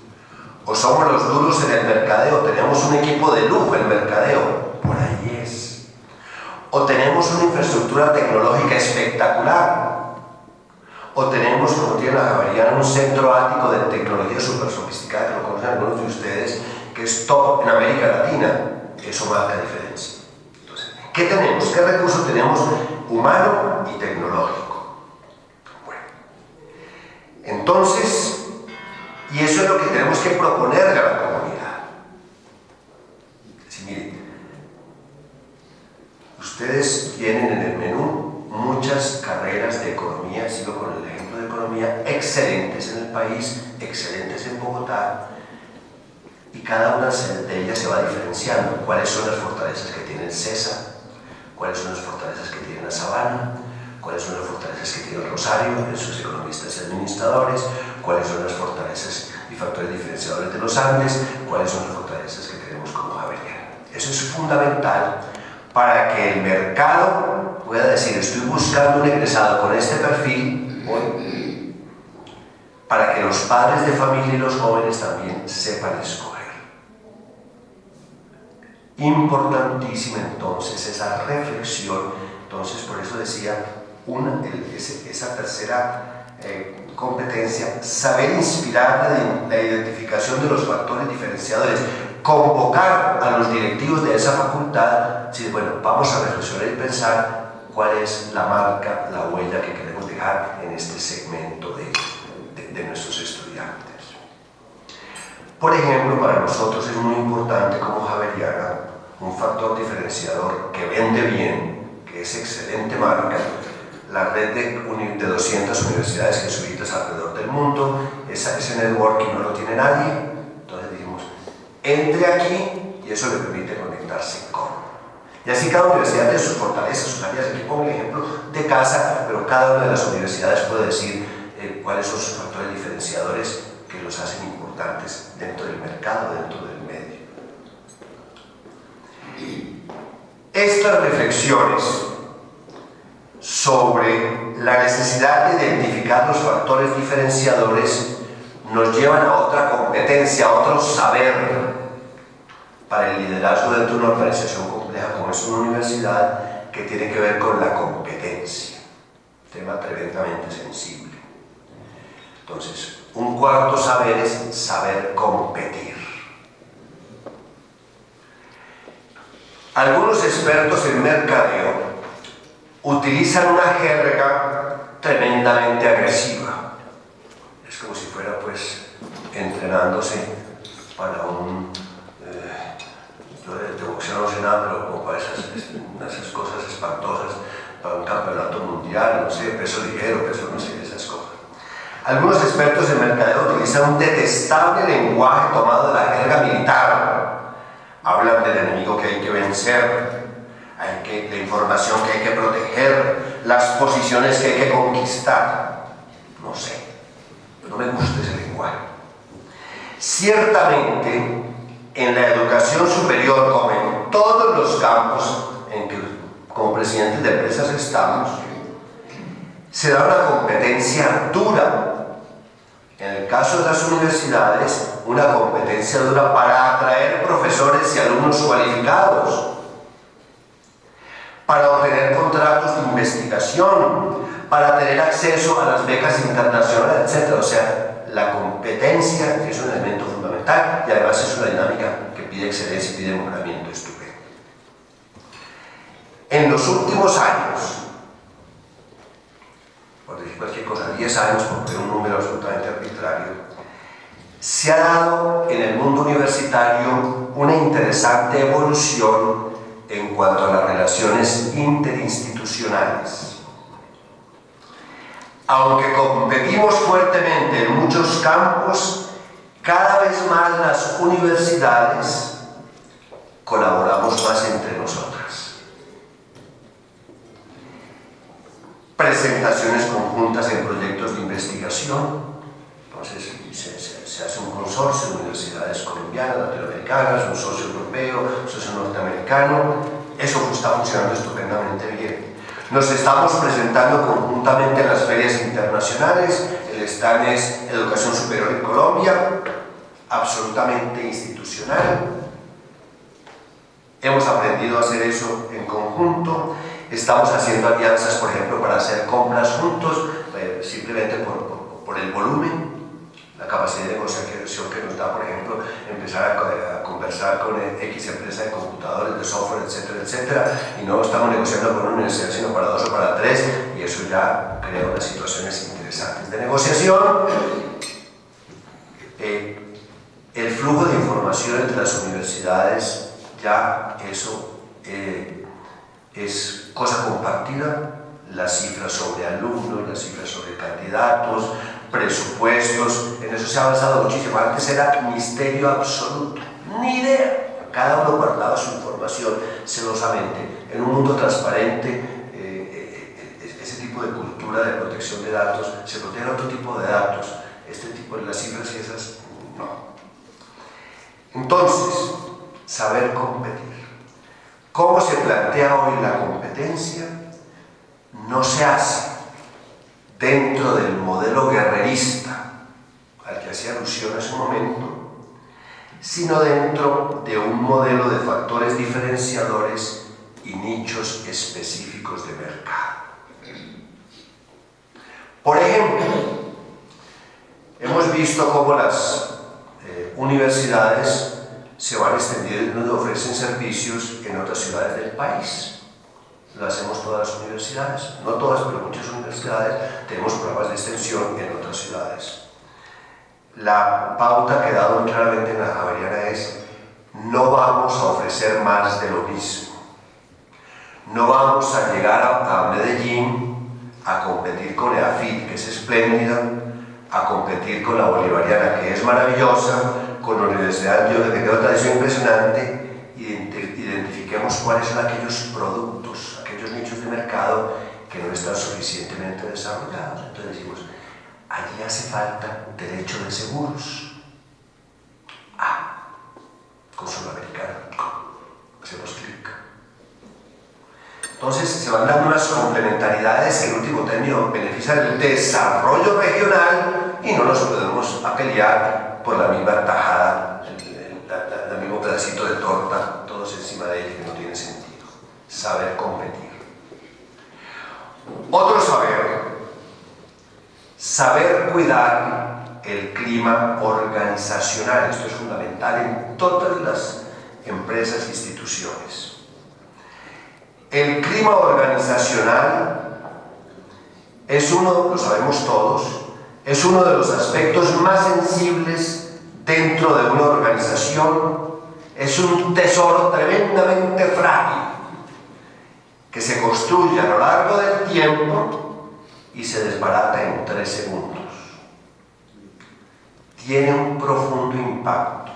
O somos los duros en el mercadeo, tenemos un equipo de lujo en mercadeo, por ahí es. O tenemos una infraestructura tecnológica espectacular. O tenemos, como tiene la Javeriana, un centro ático de tecnología súper sofisticada, que lo conocen algunos de ustedes, que es top en América Latina. Eso marca diferencia. Entonces, ¿qué tenemos? ¿Qué recursos tenemos? Humano y tecnológico. Bueno, entonces, y eso es lo que tenemos que proponerle a la comunidad. Es decir, miren, ustedes tienen en el menú muchas carreras de economía, sigo con el ejemplo de economía, excelentes en el país, excelentes en Bogotá, y cada una de ellas se va diferenciando. ¿Cuáles son las fortalezas que tiene el CESA? ¿Cuáles son las fortalezas que tiene la Sabana? ¿Cuáles son las fortalezas que tiene el Rosario, sus economistas y administradores? ¿Cuáles son las fortalezas y factores diferenciadores de los Andes? ¿Cuáles son las fortalezas que tenemos como Javeriana? Eso es fundamental para que el mercado pueda decir, estoy buscando un egresado con este perfil hoy, para que los padres de familia y los jóvenes también sepan escoger. Importantísima entonces esa reflexión. Entonces, por eso decía, esa tercera competencia, saber inspirar la identificación de los factores diferenciadores, convocar a los directivos de esa facultad, decir, bueno, vamos a reflexionar y pensar cuál es la marca, la huella que queremos dejar en este segmento de nuestros estudiantes. Por ejemplo, para nosotros es muy importante como Javeriana un factor diferenciador que vende bien, que es excelente marca, la red de 200 universidades jesuitas alrededor del mundo. Ese networking no lo tiene nadie, entonces dijimos, entre aquí y eso le permite conectarse con. Y así cada universidad tiene sus fortalezas, sus áreas. Aquí pongo el ejemplo de casa, pero cada una de las universidades puede decir cuáles son sus factores diferenciadores que los hacen importantes dentro del mercado, dentro del medio. Estas reflexiones sobre la necesidad de identificar los factores diferenciadores nos llevan a otra competencia, a otro saber para el liderazgo dentro de una organización compleja como es una universidad, que tiene que ver con la competencia, tema tremendamente sensible. Entonces, un cuarto saber es saber competir. Algunos expertos en mercadeo utilizan una jerga tremendamente agresiva. Es como si fuera pues entrenándose para un... yo de boxeo no sé nada, pero como para esas cosas espantosas, para un campeonato mundial, no sé, peso ligero, peso no sé, esas cosas. Algunos expertos en mercadeo utilizan un detestable lenguaje tomado de la jerga militar. Hablan del enemigo que hay que vencer, la información que hay que proteger, las posiciones que hay que conquistar. No sé, no me gusta ese lenguaje. Ciertamente, en la educación superior, como en todos los campos en que como presidentes de empresas estamos, se da una competencia dura. En el caso de las universidades, una competencia dura para atraer profesores y alumnos cualificados, para obtener contratos de investigación, para tener acceso a las becas internacionales, etc. O sea, la competencia es un elemento fundamental y además es una dinámica que pide excelencia y pide mejoramiento estupendo. En los últimos años, por decir cualquier cosa, 10 años, porque es un número absolutamente arbitrario, se ha dado en el mundo universitario una interesante evolución en cuanto a las relaciones interinstitucionales. Aunque competimos fuertemente en muchos campos, cada vez más las universidades colaboramos más entre nosotras. Presentaciones conjuntas en proyectos de investigación. Entonces se hace un consorcio de universidades colombianas, latinoamericanas, un socio europeo, un socio norteamericano. Eso está funcionando estupendamente bien. Nos estamos presentando conjuntamente en las ferias internacionales. El stand es Educación Superior en Colombia, absolutamente institucional. Hemos aprendido a hacer eso en conjunto. Estamos haciendo alianzas, por ejemplo, para hacer compras juntos, simplemente por el volumen, la capacidad de negociación que nos da, por ejemplo, empezar a conversar con X empresa de computadores, de software, etcétera, etcétera, y no estamos negociando con una universidad, sino para 2 o para 3, y eso ya crea unas situaciones interesantes de negociación. El flujo de información entre las universidades, ya eso es cosa compartida, las cifras sobre alumnos, las cifras sobre candidatos, presupuestos, en eso se ha avanzado muchísimo. Antes era misterio absoluto, ni idea, cada uno guardaba su información celosamente. En un mundo transparente, ese tipo de cultura de protección de datos, se protege otro tipo de datos, este tipo de las cifras y esas, no. Entonces, saber competir. ¿Cómo se plantea hoy la competencia? No se hace dentro del modelo guerrerista al que hacía alusión hace un momento, sino dentro de un modelo de factores diferenciadores y nichos específicos de mercado. Por ejemplo, hemos visto cómo las universidades se van extendiendo y ofrecen servicios en otras ciudades del país. Lo hacemos todas las universidades, no todas, pero muchas universidades tenemos programas de extensión en otras ciudades. la pauta que he dado claramente en la Javeriana es: no vamos a ofrecer más de lo mismo. No vamos a llegar a Medellín a competir con EAFIT, que es espléndida, a competir con la Bolivariana, que es maravillosa, con la Universidad de que tiene una tradición impresionante. Identifiquemos cuáles son aquellos productos, aquellos nichos de mercado que no están suficientemente desarrollados. Entonces decimos, allí hace falta derecho de seguros. Con Sudamericana, hacemos clic. Entonces se van dando unas complementariedades que en último término benefician el desarrollo regional y no nos podemos pelear por la misma tajada, el mismo pedacito de torta, todos encima de él, que no tiene sentido. Saber competir. Otro saber cuidar el clima organizacional. Esto es fundamental en todas las empresas e instituciones. El clima organizacional es uno, lo sabemos todos, es uno de los aspectos más sensibles dentro de una organización. Es un tesoro tremendamente frágil que se construye a lo largo del tiempo y se desbarata en 3 segundos. Tiene un profundo impacto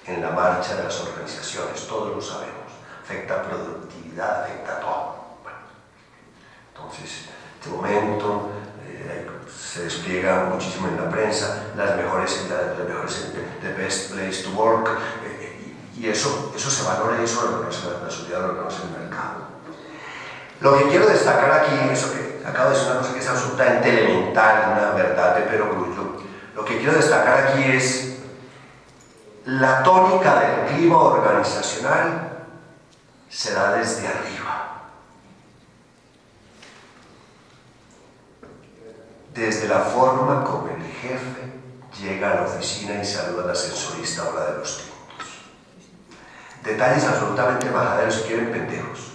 en la marcha de las organizaciones, todos lo sabemos. Afecta productividad, afecta todo. Bueno, entonces, en este momento se despliega muchísimo en la prensa las mejores the best place to work, y eso se valora y eso la sociedad lo reconoce en el mercado. Lo que quiero destacar aquí, eso que acabo de decir, una cosa que es absolutamente elemental, una verdad de perogrullo. Lo que quiero destacar aquí es la tónica del clima organizacional se da desde arriba, desde la forma como el jefe llega a la oficina y saluda al ascensorista a hora de los tiempos. Detalles absolutamente majaderos, si quieren, pendejos,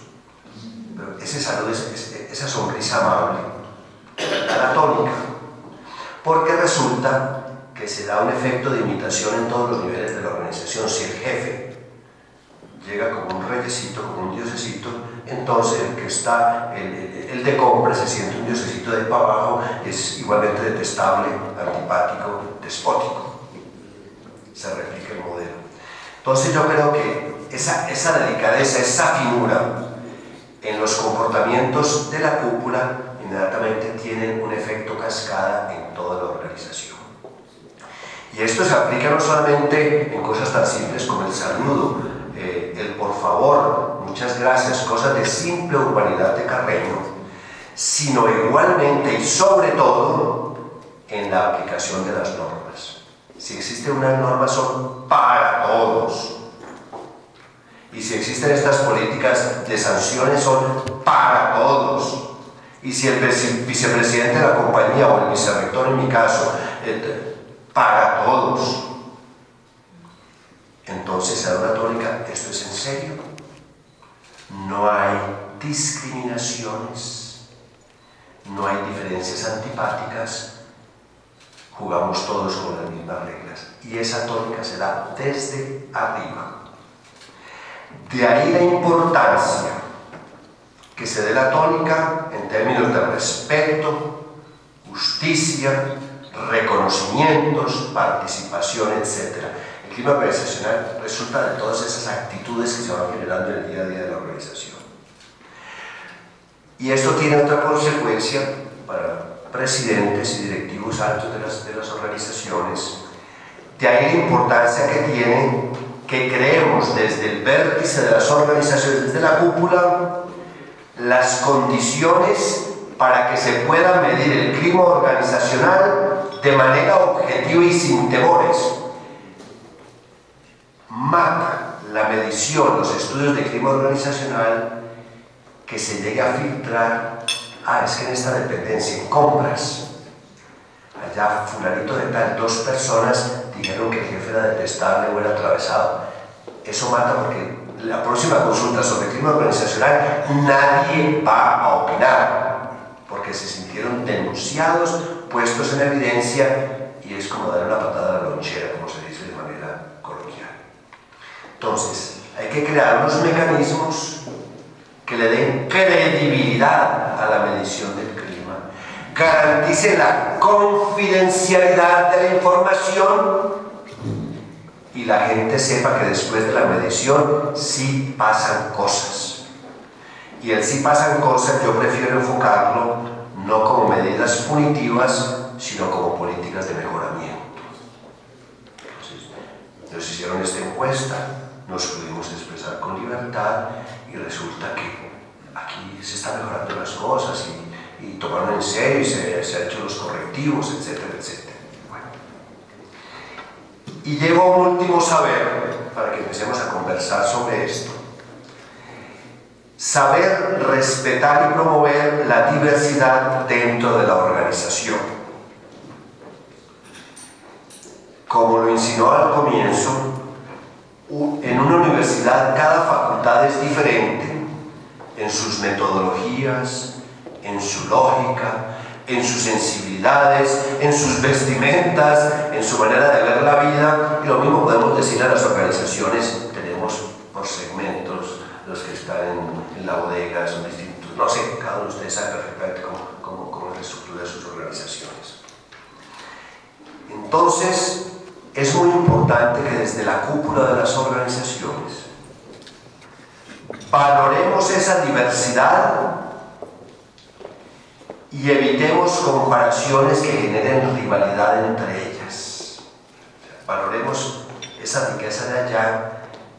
pero ese saludo, esa sonrisa amable da la tónica, porque resulta que se da un efecto de imitación en todos los niveles de la organización. Si el jefe llega como un reyesito, como un diosecito, entonces el que está, el de compra, se siente un diosecito de ahí para abajo, es igualmente detestable, antipático, despótico. Se replica el modelo. Entonces yo creo que esa delicadeza, esa finura en los comportamientos de la cúpula inmediatamente tienen un efecto cascada en toda la organización. Y esto se aplica no solamente en cosas tan simples como el saludo, el por favor, muchas gracias, cosas de simple urbanidad de Carreño, sino igualmente y sobre todo en la aplicación de las normas. Si existe una norma, son para todos. Y si existen estas políticas de sanciones, son para todos. Y si el vicepresidente de la compañía o el vicerrector, en mi caso, para todos. Entonces se da una tónica: esto es en serio, no hay discriminaciones, no hay diferencias antipáticas, jugamos todos con las mismas reglas, y esa tónica se da desde arriba. De ahí la importancia que se dé la tónica en términos de respeto, justicia, reconocimientos, participación, etc. El clima organizacional resulta de todas esas actitudes que se van generando en el día a día de la organización. Y esto tiene otra consecuencia para presidentes y directivos altos de las organizaciones. De ahí la importancia que tiene que creemos desde el vértice de las organizaciones, desde la cúpula, las condiciones para que se pueda medir el clima organizacional de manera objetiva y sin temores. Mata la medición, los estudios de clima organizacional, que se llegue a filtrar: es que en esta dependencia, en compras, allá fulanito de tal, 2 personas dijeron que el jefe era detestable o era atravesado. Eso mata, porque la próxima consulta sobre clima organizacional nadie va a opinar, porque se sintieron denunciados, puestos en evidencia, y es como dar una patada a la lonchera, como se dice de manera coloquial. Entonces, hay que crear unos mecanismos que le den credibilidad a la medición del clima, garantice la confidencialidad de la información y la gente sepa que después de la medición sí pasan cosas. Y el sí pasan cosas yo prefiero enfocarlo no como medidas punitivas, sino como políticas de mejoramiento. Entonces, nos hicieron esta encuesta, nos pudimos expresar con libertad y resulta que aquí se están mejorando las cosas y tomaron en serio y se han hecho los correctivos, etcétera, etcétera. Bueno. Y llegó un último saber para que empecemos a conversar sobre esto. Saber respetar y promover la diversidad dentro de la organización. Como lo insinuó al comienzo, en una universidad cada facultad es diferente en sus metodologías, en su lógica, en sus sensibilidades, en sus vestimentas, en su manera de ver la vida, y lo mismo podemos decir a las organizaciones. Tenemos por segmentos, los que están en la bodega son distintos, no sé, cada uno de ustedes sabe perfectamente cómo es la estructura de sus organizaciones. Entonces, es muy importante que desde la cúpula de las organizaciones valoremos esa diversidad y evitemos comparaciones que generen rivalidad entre ellas. Valoremos esa riqueza de allá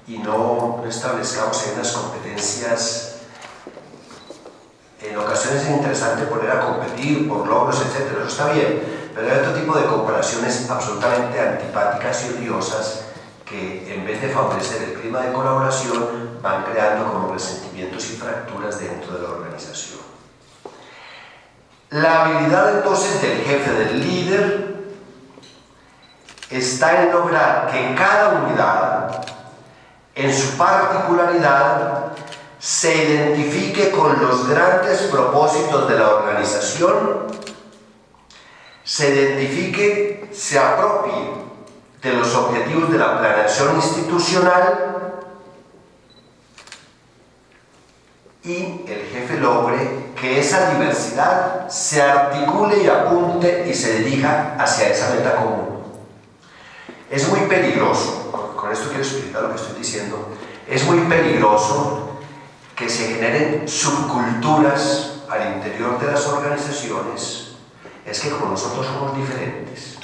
y no establezcamos en las competencias. En ocasiones es interesante poner a competir por logros, etc. Eso está bien, pero hay otro tipo de comparaciones absolutamente antipáticas y odiosas que en vez de favorecer el clima de colaboración van creando como resentimientos y fracturas dentro de la organización. La habilidad entonces del jefe, del líder, está en lograr que cada unidad, en su particularidad, se identifique con los grandes propósitos de la organización, se identifique, se apropie de los objetivos de la planeación institucional y el jefe logre que esa diversidad se articule y apunte y se dirija hacia esa meta común. Es muy peligroso, con esto quiero explicar lo que estoy diciendo, es muy peligroso que se generen subculturas al interior de las organizaciones. Es que como nosotros somos diferentes,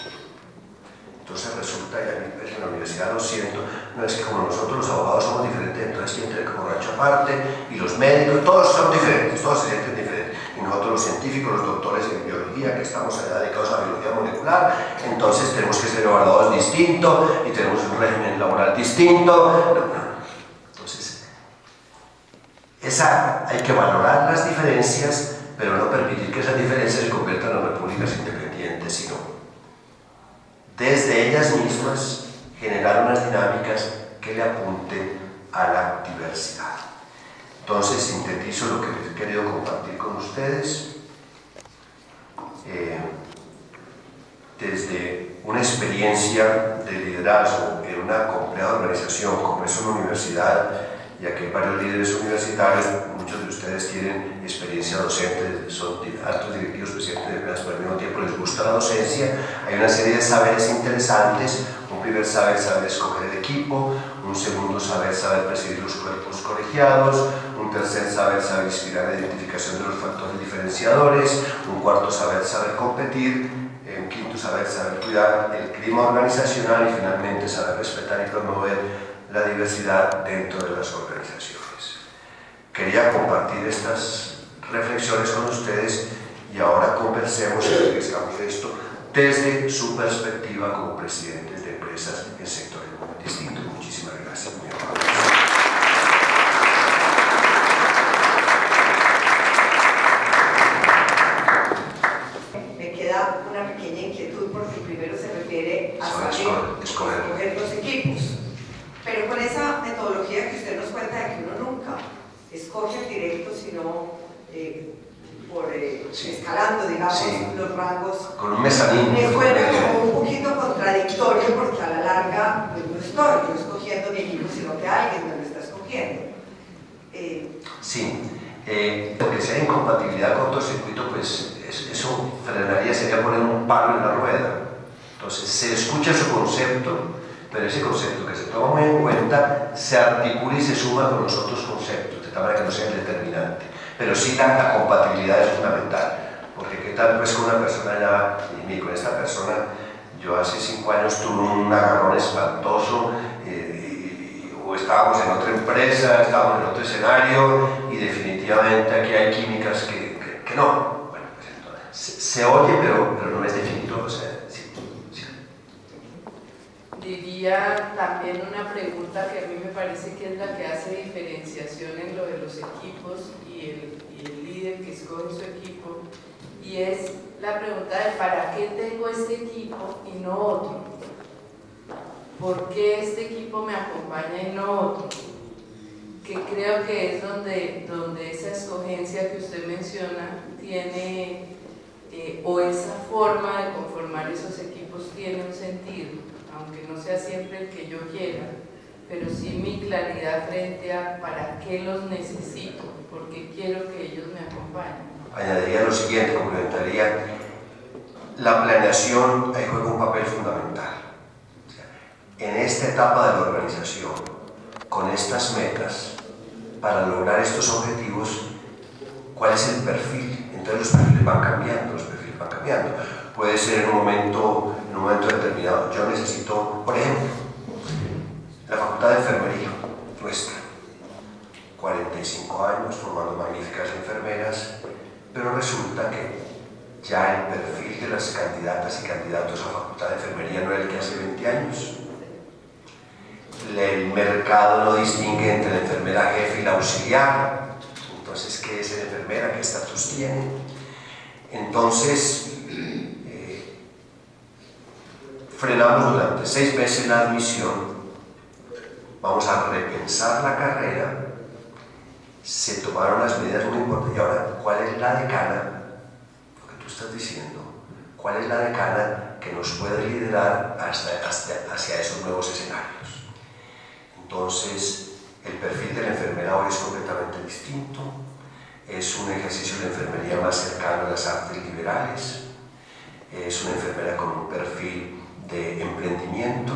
entonces resulta, y a mí en la universidad lo siento, no es que como nosotros los abogados somos diferentes, entonces quien tiene que borracho aparte, y los médicos, todos son diferentes, todos se sienten diferentes. Y nosotros los científicos, los doctores en biología, que estamos allá dedicados a la biología molecular, entonces tenemos que ser evaluados distinto y tenemos un régimen laboral distinto. Entonces, hay que valorar las diferencias, pero no permitir que esas diferencias se conviertan en repúblicas independientes, sino desde ellas mismas generar unas dinámicas que le apunten a la diversidad. Entonces, sintetizo lo que he querido compartir con ustedes. Desde una experiencia de liderazgo en una compleja organización como es una universidad, ya que hay varios líderes universitarios, muchos de ustedes tienen experiencia docente, son altos directivos, presidentes de empresas, pero al mismo tiempo les gusta la docencia. Hay una serie de saberes interesantes. Un primer saber escoger el equipo, un segundo saber presidir los cuerpos colegiados, un tercer saber inspirar la identificación de los factores diferenciadores, un cuarto saber competir, un quinto saber cuidar el clima organizacional y finalmente saber respetar y promover la diversidad dentro de las organizaciones. Quería compartir estas reflexiones con ustedes y ahora conversemos y revisamos esto desde su perspectiva como presidentes de empresas en sectores muy distintos. Muchísimas gracias. Muy amable. Me queda una pequeña inquietud porque primero se refiere a escoger los equipos. Pero con esa metodología que usted nos cuenta de que uno nunca escoge el directo, sino por escalando, digamos, sí, los rangos. con un mezanín. Me suena como un poquito contradictorio porque a la larga pues, no estoy yo escogiendo mi equipo, sino que alguien me lo está escogiendo. Sí, porque si hay incompatibilidad cortocircuito, pues eso frenaría, sería poner un palo en la rueda. Entonces se escucha su concepto, pero ese concepto que se toma muy en cuenta se articula y se suma con los otros conceptos, de tal manera que no sea el determinante. Pero sí la compatibilidad es fundamental, porque qué tal pues con una persona ya, y con esta persona, yo hace 5 años tuve un agarrón espantoso, o estábamos en otra empresa, estábamos en otro escenario, y definitivamente aquí hay químicas que no. Bueno, pues entonces, se oye, pero no es definitivo, o sea, sí. Diría también una pregunta que a mí me parece que es la que hace diferenciación en lo de los equipos y el líder que escoge su equipo, y es la pregunta de ¿para qué tengo este equipo y no otro? ¿Por qué este equipo me acompaña y no otro? Que creo que es donde esa escogencia que usted menciona tiene, o esa forma de conformar esos equipos tiene un sentido, aunque no sea siempre el que yo quiera, pero sí mi claridad frente a para qué los necesito, por qué quiero que ellos me acompañen. Añadiría lo siguiente, complementaría, la planeación ahí juega un papel fundamental. En esta etapa de la organización, con estas metas, para lograr estos objetivos, ¿cuál es el perfil? Entonces los perfiles van cambiando, Puede ser en un momento determinado. Yo necesito, por ejemplo, la Facultad de Enfermería, nuestra, 45 años formando magníficas enfermeras, pero resulta que ya el perfil de las candidatas y candidatos a la Facultad de Enfermería no es el que hace 20 años. El mercado no distingue entre la enfermera jefe y la auxiliar. Entonces, ¿qué es la enfermera? ¿Qué estatus tiene? Entonces, frenamos durante 6 meses la admisión, vamos a repensar la carrera, se tomaron las medidas muy importantes. Y ahora, ¿cuál es la decana? Lo que tú estás diciendo, ¿cuál es la decana que nos puede liderar hacia esos nuevos escenarios? Entonces, el perfil de la enfermera hoy es completamente distinto, es un ejercicio de enfermería más cercano a las artes liberales, es una enfermera con un perfil de emprendimiento,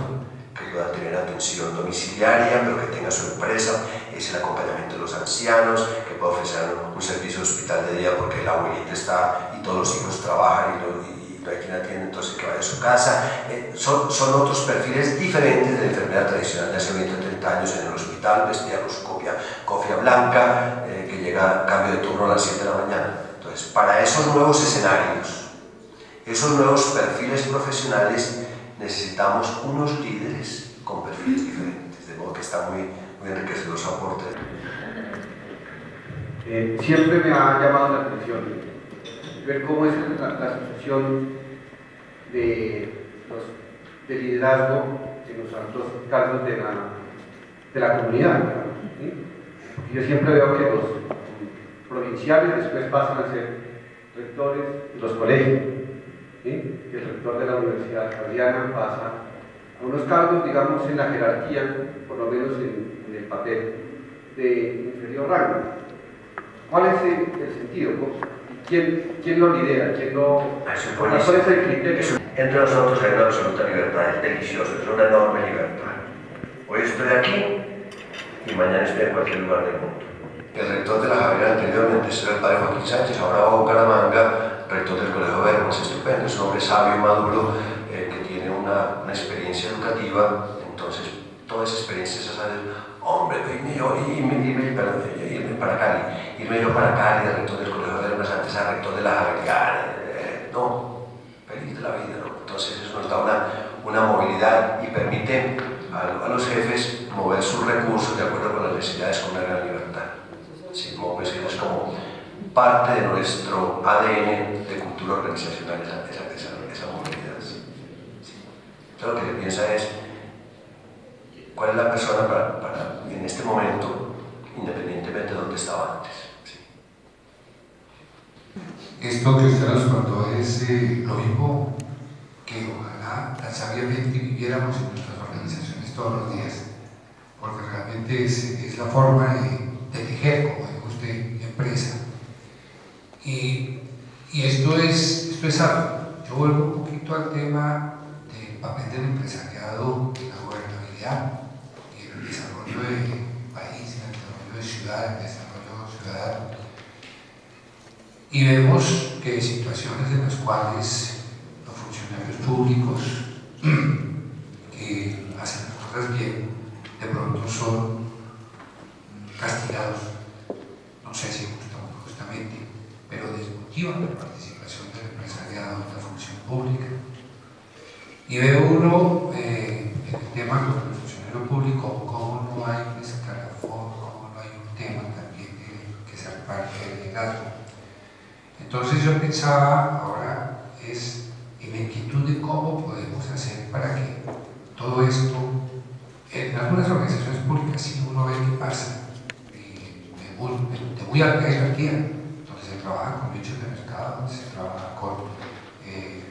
que pueda tener atención domiciliaria, pero que tenga su empresa, es el acompañamiento de los ancianos, que pueda ofrecer un servicio de hospital de día porque la abuelita está y todos los hijos trabajan y no hay quien atiende, entonces que vaya a su casa. Son otros perfiles diferentes de la enfermedad tradicional de hace 20 o 30 años en el hospital, vestida con su cofia blanca, que llega a cambio de turno a las 7 de la mañana. Entonces, para esos nuevos escenarios, esos nuevos perfiles profesionales, necesitamos unos líderes con perfiles diferentes, de modo que está muy enriquecedor su aporte. Siempre me ha llamado la atención ver cómo es la sucesión de liderazgo en los altos cargos de la comunidad. ¿Sí? Yo siempre veo que los provinciales después pasan a ser rectores de los colegios. ¿Sí? Que el rector de la Universidad Javeriana pasa a unos cargos, digamos, en la jerarquía, por lo menos en el papel de inferior rango. ¿Cuál es el sentido? ¿Quién lo lidera? ¿Cuál es el criterio? Entre nosotros hay una absoluta libertad, es delicioso, es una enorme libertad. Hoy estoy aquí y mañana estoy en cualquier lugar del mundo. El rector de la Javeriana anteriormente era el padre Joaquín Sánchez, ahora Juan Bucaramanga, rector del Colegio Verbo, es estupendo, es un hombre sabio y maduro que tiene una experiencia educativa, entonces toda esa experiencia se sale, hombre, irme para Cali, de rector del Colegio Verbo, antes a rector de la Javeriana, no, feliz de la vida, ¿no? Entonces eso nos da una movilidad y permite a los jefes mover sus recursos de acuerdo con las necesidades con una gran libertad. Sí, pues es como parte de nuestro ADN de cultura organizacional, esa movilidad. Sí. Entonces lo que se piensa es cuál es la persona para en este momento, independientemente de dónde estaba antes. Sí. esto que usted nos contó es lo mismo que ojalá tan sabiamente viviéramos en nuestras organizaciones todos los días, porque realmente es la forma de tejer, como dijo usted, empresa. Y esto es algo. Yo vuelvo un poquito al tema del papel del empresariado en la gobernabilidad y en el desarrollo del país, en el desarrollo de ciudad, en el desarrollo ciudadano. Y vemos que hay situaciones en las cuales los funcionarios públicos que hacen las cosas bien, de pronto son castigados, no sé si justamente, pero desmotivan la participación del empresariado en la función pública. Y veo uno en el tema con el funcionario público, cómo no hay un escalafón, cómo no hay un tema también que sea parte del liderazgo. Entonces yo pensaba ahora es en la inquietud de cómo podemos hacer para que todo esto, en algunas organizaciones públicas sí uno ve qué pasa, de muy alta jerarquía, donde se trabaja con nichos de mercado, donde se trabaja con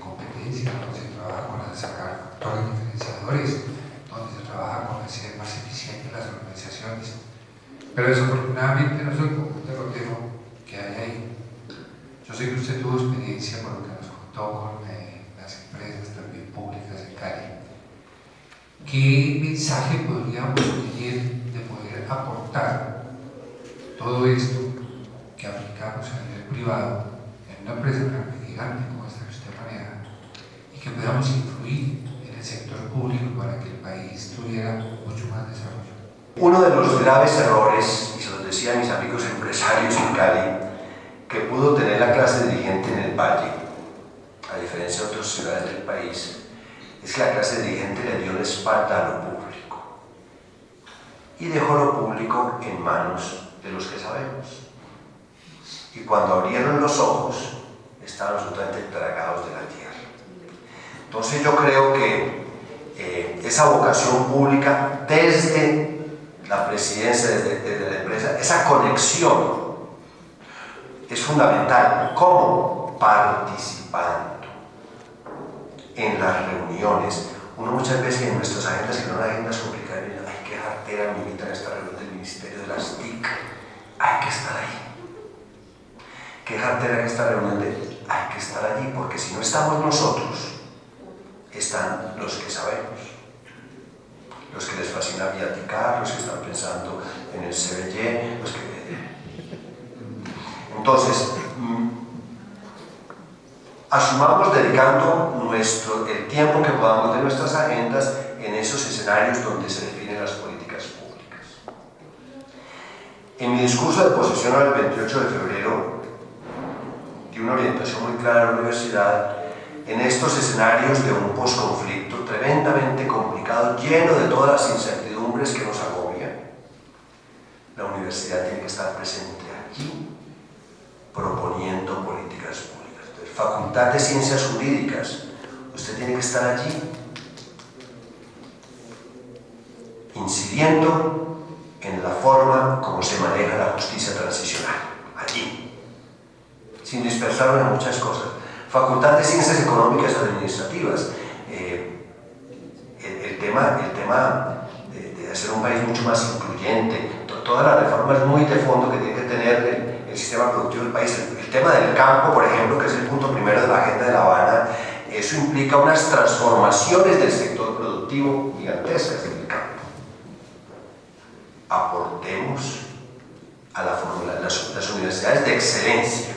competencia, donde se trabaja con sacar factores diferenciadores, donde se trabaja con hacer más eficientes las organizaciones. Pero desafortunadamente no es el conjunto de roteo que hay ahí. Yo sé que usted tuvo experiencia con lo que nos contó con las empresas también públicas en Cali. ¿Qué mensaje podríamos tener de poder aportar todo esto que aplicamos a nivel privado en una empresa tan gigante como esta que usted maneja y que podamos influir en el sector público para que el país tuviera mucho más desarrollo? Uno de los graves errores, y se los decía a mis amigos empresarios en Cali, que pudo tener la clase dirigente en el Valle, a diferencia de otras ciudades del país, es que la clase dirigente le dio la espalda a lo público y dejó lo público en manos de los que sabemos. Y cuando abrieron los ojos, estaban absolutamente tragados de la tierra. Entonces yo creo que esa vocación pública desde la presidencia, desde la empresa, esa conexión es fundamental. ¿Cómo? Participando en las reuniones. Uno muchas veces en nuestras agendas, que no son agendas complicadas, dice, ay, qué jartera me invitan a esta reunión del Ministerio de las TIC, hay que estar ahí. Qué jartera en esta reunión hay que estar allí, porque si no estamos nosotros, están los que sabemos, los que les fascina viaticar, los que están pensando en el CBY, los que... Entonces, asumamos dedicando el tiempo que podamos de nuestras agendas en esos escenarios donde se definen las políticas públicas. En mi discurso de posesión el 28 de febrero di una orientación muy clara a la universidad en estos escenarios de un posconflicto tremendamente complicado, lleno de todas las incertidumbres que nos agobian. La universidad tiene que estar presente allí, proponiendo políticas públicas. Entonces, Facultad de Ciencias Jurídicas, usted tiene que estar allí, incidiendo en la forma como se maneja la justicia transicional, allí, sin dispersarlo en muchas cosas. Facultad de Ciencias Económicas y Administrativas, el tema de hacer un país mucho más incluyente, todas las reformas muy de fondo que tiene que tener el sistema productivo del país, el tema del campo, por ejemplo, que es el punto primero de la agenda de La Habana, eso implica unas transformaciones del sector productivo gigantescas en el campo. Aportemos a las universidades de excelencia,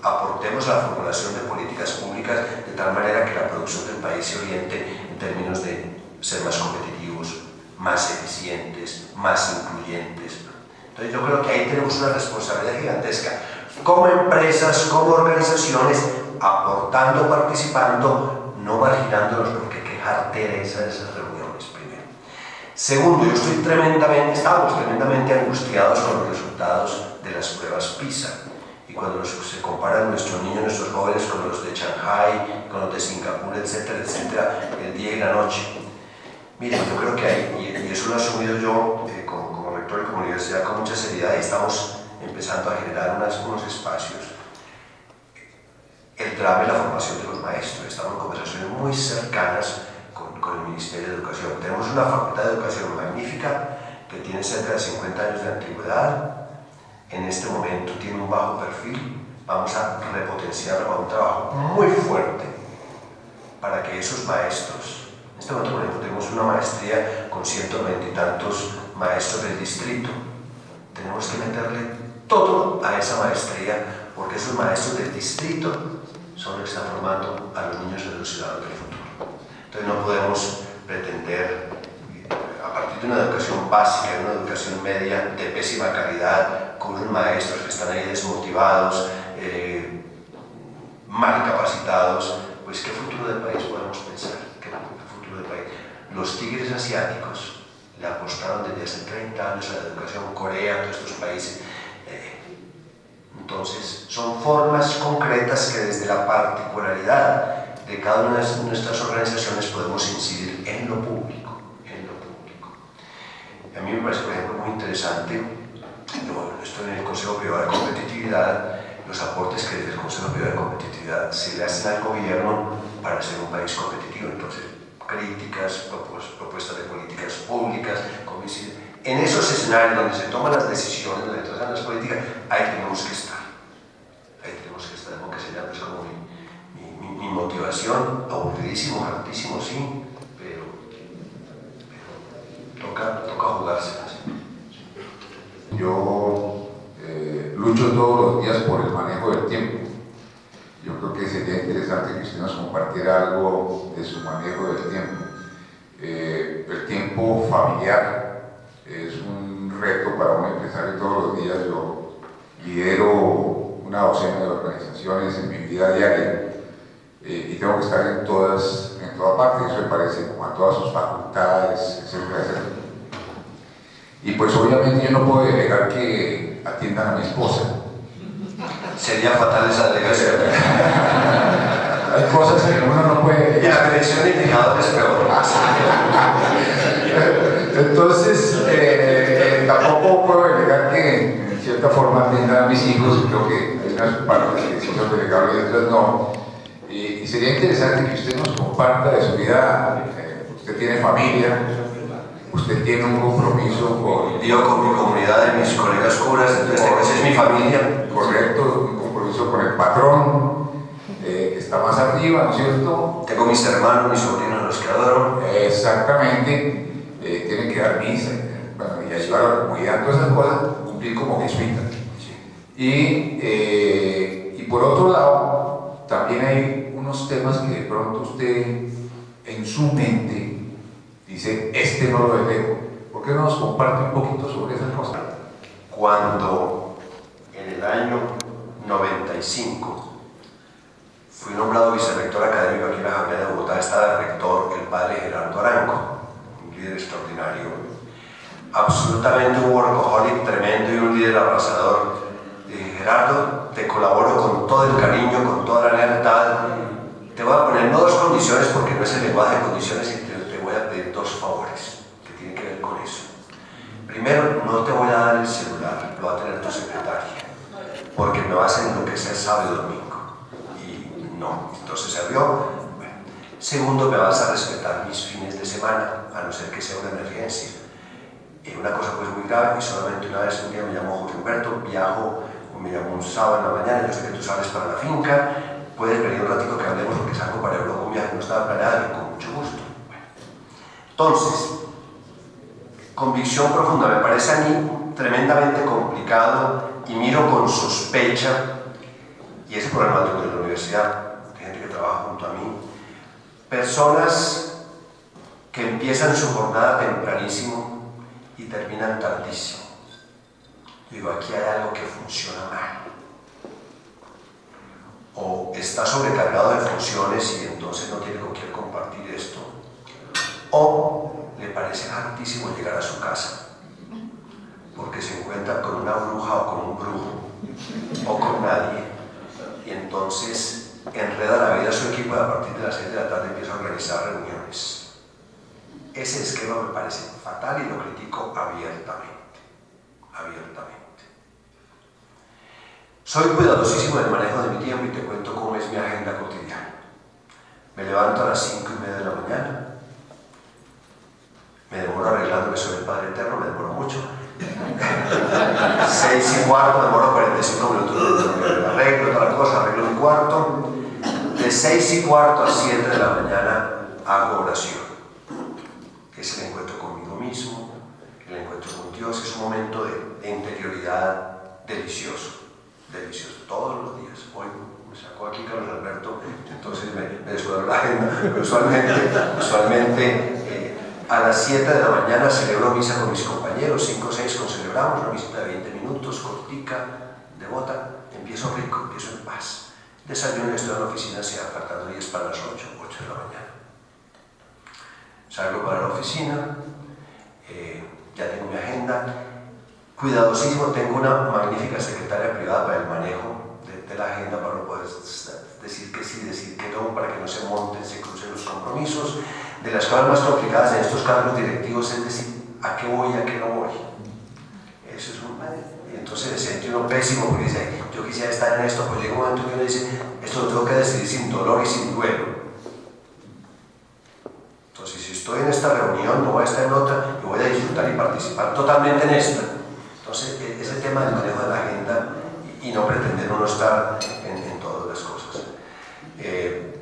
aportemos a la formulación de políticas públicas de tal manera que la producción del país se oriente en términos de ser más competitivos, más eficientes, más incluyentes. Entonces yo creo que ahí tenemos una responsabilidad gigantesca, como empresas, como organizaciones, aportando, participando, no marginándonos, porque qué jartera esas reuniones, primero. Segundo, estamos tremendamente angustiados con los resultados de las pruebas PISA. Y cuando se comparan nuestros niños, nuestros jóvenes con los de Shanghai, con los de Singapur, etcétera, etcétera, el día y la noche. Miren, yo creo que hay, y eso lo he asumido yo como rector y como universidad con mucha seriedad, y estamos empezando a generar unos espacios. el drama y la formación de los maestros. Estamos en conversaciones muy cercanas con el Ministerio de Educación. Tenemos una facultad de educación magnífica que tiene cerca de 50 años de antigüedad. En este momento tiene un bajo perfil. Vamos a repotenciarlo con un trabajo muy fuerte para que esos maestros, en este momento por ejemplo tenemos una maestría con 120 y tantos maestros del distrito. Tenemos que meterle todo a esa maestría porque esos maestros del distrito son los que están formando a los niños de los ciudadanos del futuro. Entonces no podemos pretender, a partir de una educación básica, una educación media de pésima calidad, con unos maestros que están ahí desmotivados, mal capacitados, pues ¿qué futuro del país podemos pensar? ¿Qué futuro del país? Los tigres asiáticos le apostaron desde hace 30 años a la educación, Corea, todos estos países. Entonces, son formas concretas que desde la particularidad de cada una de nuestras organizaciones podemos incidir en lo público, A mí me parece, por ejemplo, muy interesante, estoy en el Consejo Privado de Competitividad, los aportes que desde el Consejo Privado de Competitividad se le hacen al gobierno para ser un país competitivo. Entonces, críticas, propuestas de políticas públicas, en esos escenarios donde se toman las decisiones, donde se toman las políticas, ahí tenemos que estar. Como que sería pues como mi motivación, aburridísimo, hartísimo, sí, pero toca jugárselas. Yo lucho todos los días por el manejo del tiempo. Yo creo que sería interesante que usted nos compartiera algo de su manejo del tiempo. El tiempo familiar es un reto para un empresario todos los días. Yo lidero una docena de organizaciones en mi vida diaria y tengo que estar en todas partes. Eso me parece como a todas sus facultades, etcétera. Y pues obviamente yo no puedo delegar que atiendan a mi esposa. Sería fatal esa delegación. Hay cosas que uno no puede. Y la dirección de indicadores es peor. Entonces, tampoco puedo delegar que en cierta forma atiendan a mis hijos. Creo que hay unas partes que sí son delegables y otras no. Y sería interesante que usted nos comparta de su vida. Usted tiene familia. Usted tiene un compromiso con... Yo con mi comunidad y mis colegas curas, entonces esa es mi familia. Correcto, un compromiso con el patrón, que está más arriba, ¿no es cierto? Tengo mis hermanos, mis sobrinos, los que adoro. Exactamente, tienen que dar misa, y ayudar a la comunidad, todas esas cosas, cumplir como jesuita. Sí. Y por otro lado, también hay unos temas que de pronto usted en su mente dice, este no lo delego. ¿Por qué no nos comparte un poquito sobre esas cosas? Cuando en el año 95 fui nombrado vicerrector académico aquí en la Javeriana de Bogotá, estaba de rector el padre Gerardo Arango, un líder extraordinario, absolutamente un workaholic tremendo y un líder abrasador. Dije, Gerardo, te colaboro con todo el cariño, con toda la lealtad. Te voy a poner no dos condiciones porque no es el lenguaje de condiciones, y te voy a pedir dos favores que tienen que ver con eso. Primero, no te voy a dar el celular, lo va a tener tu secretaria, porque me vas a enloquecer sábado y domingo. Y no, entonces se abrió. Bueno. Segundo, me vas a respetar mis fines de semana, a no ser que sea una emergencia. Y una cosa pues muy grave, y solamente una vez un día me llamó Jorge Humberto, viajo, me llamó un sábado en la mañana, yo sé que tú sales para la finca, puedes venir un ratito que hablemos porque salgo para Europa, un viaje que no estaba planeado y con mucho gusto. Bueno. Entonces, convicción profunda, me parece a mí tremendamente complicado y miro con sospecha, y ese problema dentro de la universidad, de gente que trabaja junto a mí, personas que empiezan su jornada tempranísimo y terminan tardísimo. Digo, aquí hay algo que funciona mal. O está sobrecargado de funciones y entonces no tiene con quién compartir esto. O le parece hartísimo llegar a su casa porque se encuentra con una bruja o con un brujo o con nadie y entonces enreda la vida a su equipo y a partir de las 6 de la tarde empieza a organizar reuniones. Ese esquema me parece fatal y lo critico abiertamente. Soy cuidadosísimo del manejo de mi tiempo y te cuento cómo es mi agenda cotidiana. Me levanto a las 5:30 de la mañana. Me demoro arreglándome sobre el Padre Eterno, me demoro mucho. 6:15, me demoro 45 minutos. Me arreglo toda la cosa, arreglo mi cuarto. De 6:15 a 7 de la mañana hago oración, que es el encuentro conmigo mismo, el encuentro con Dios. Es un momento de interioridad delicioso. Delicioso, todos los días. Hoy me sacó aquí Carlos Alberto, entonces me descuadró la agenda. Usualmente a las 7 de la mañana celebro misa con mis compañeros, 5 o 6 celebramos, una visita de 20 minutos, cortica, devota. Empiezo rico, empiezo en paz. Desayuno y estoy en la oficina, sea faltando 10 para las 8 de la mañana. Salgo para la oficina, ya tengo mi agenda. Cuidadosísimo, tengo una magnífica secretaria privada para el manejo de la agenda, para no poder decir que sí, decir que no, para que no se monten, se crucen los compromisos. De las cosas más complicadas en estos cargos directivos es decir, ¿a qué voy y a qué no voy? Eso es y entonces se siente uno pésimo porque dice, yo quisiera estar en esto, pues llega un momento que uno dice, esto lo tengo que decidir sin dolor y sin duelo. Entonces, si estoy en esta reunión, no voy a estar en otra, yo voy a disfrutar y participar totalmente en esta. Entonces, ese tema del manejo de la agenda y no pretender uno estar en todas las cosas.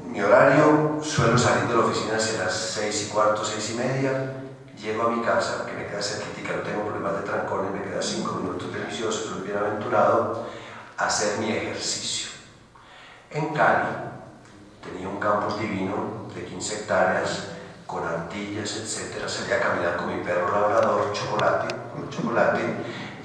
Mi horario, suelo salir de la oficina hacia las 6:15, 6:30, llego a mi casa, que me queda cerquita, no tengo problemas de trancones, me queda 5 minutos deliciosos, soy bienaventurado, a hacer mi ejercicio. En Cali tenía un campus divino de 15 hectáreas, con ardillas, etc. Salía a caminar con mi perro labrador, Chocolate,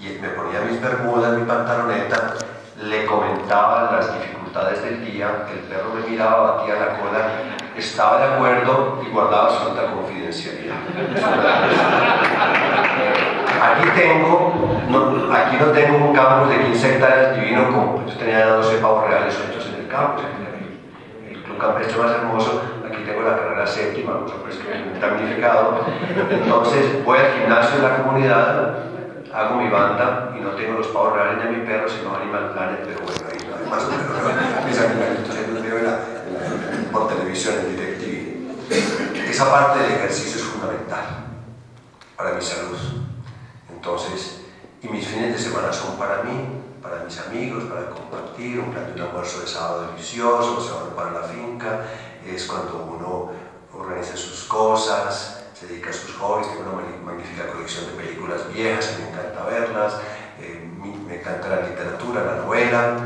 y me ponía mis bermudas, mi pantaloneta, le comentaba las dificultades del día, el perro me miraba, batía la cola, estaba de acuerdo y guardaba absoluta confidencialidad. Aquí no tengo un campus de 15 hectáreas divino, como yo tenía 12 pavos reales sueltos en el campus, el club campestre más hermoso. Aquí tengo la carrera séptima, por supuesto que es damnificado. Entonces voy al gimnasio de la comunidad, hago mi banda y no tengo los pavos reales ni a mi perro, sino Animal Planet, pero bueno, ahí no hay más o menos. Mis animalitos ahí los veo por televisión, en DirecTV. Esa parte del ejercicio es fundamental para mi salud. Entonces, y mis fines de semana son para mí, para mis amigos, para compartir, un plan de un almuerzo de sábado delicioso, se van para la finca, es cuando uno organiza sus cosas, se dedica a sus hobbies. Tengo una magnífica colección de películas viejas que me encanta verlas, me encanta la literatura, la novela.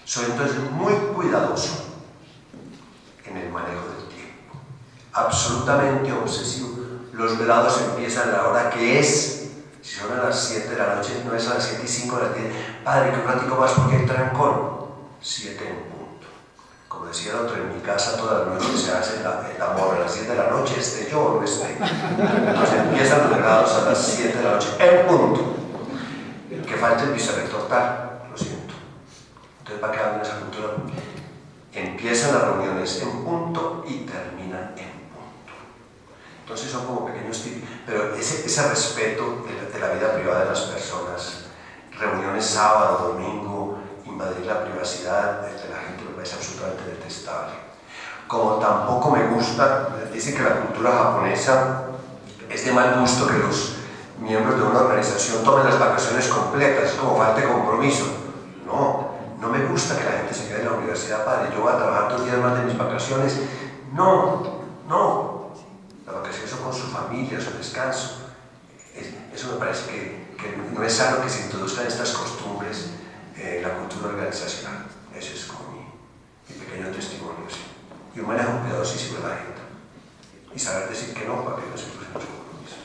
Soy entonces muy cuidadoso en el manejo del tiempo, absolutamente obsesivo. Los velados empiezan a la hora que es, si son a las 7 de la noche, no es a las 7:05 de la tarde. Padre, que un ratico más porque hay trancón. 7 en punto. Como decía el otro, en mi casa todas las noches se hace el amor, a las 7 de la noche, esté yo o no esté. Entonces empiezan los velados a las 7 de la noche, en punto. Que falte el vicerrector tal, lo siento. Entonces va quedando en esa cultura. Empiezan las reuniones en punto y terminan en punto. Entonces son como pequeños tips, pero ese respeto de la vida privada de las personas, reuniones sábado, domingo, invadir la privacidad de la gente me parece absolutamente detestable. Como tampoco me gusta, dicen que la cultura japonesa es de mal gusto que los miembros de una organización tomen las vacaciones completas, es como falta de compromiso. No me gusta que la gente se quede en la universidad, padre, yo voy a trabajar 2 días más de mis vacaciones. No. Las vacaciones son con su familia, su descanso. Eso me parece que no es sano que se introduzcan estas costumbres en la cultura organizacional. Ese es como mi pequeño testimonio. ¿Sí? Y un manejo cuidadosísimo de la agenda. Y saber decir que no para que no se crucen los compromisos.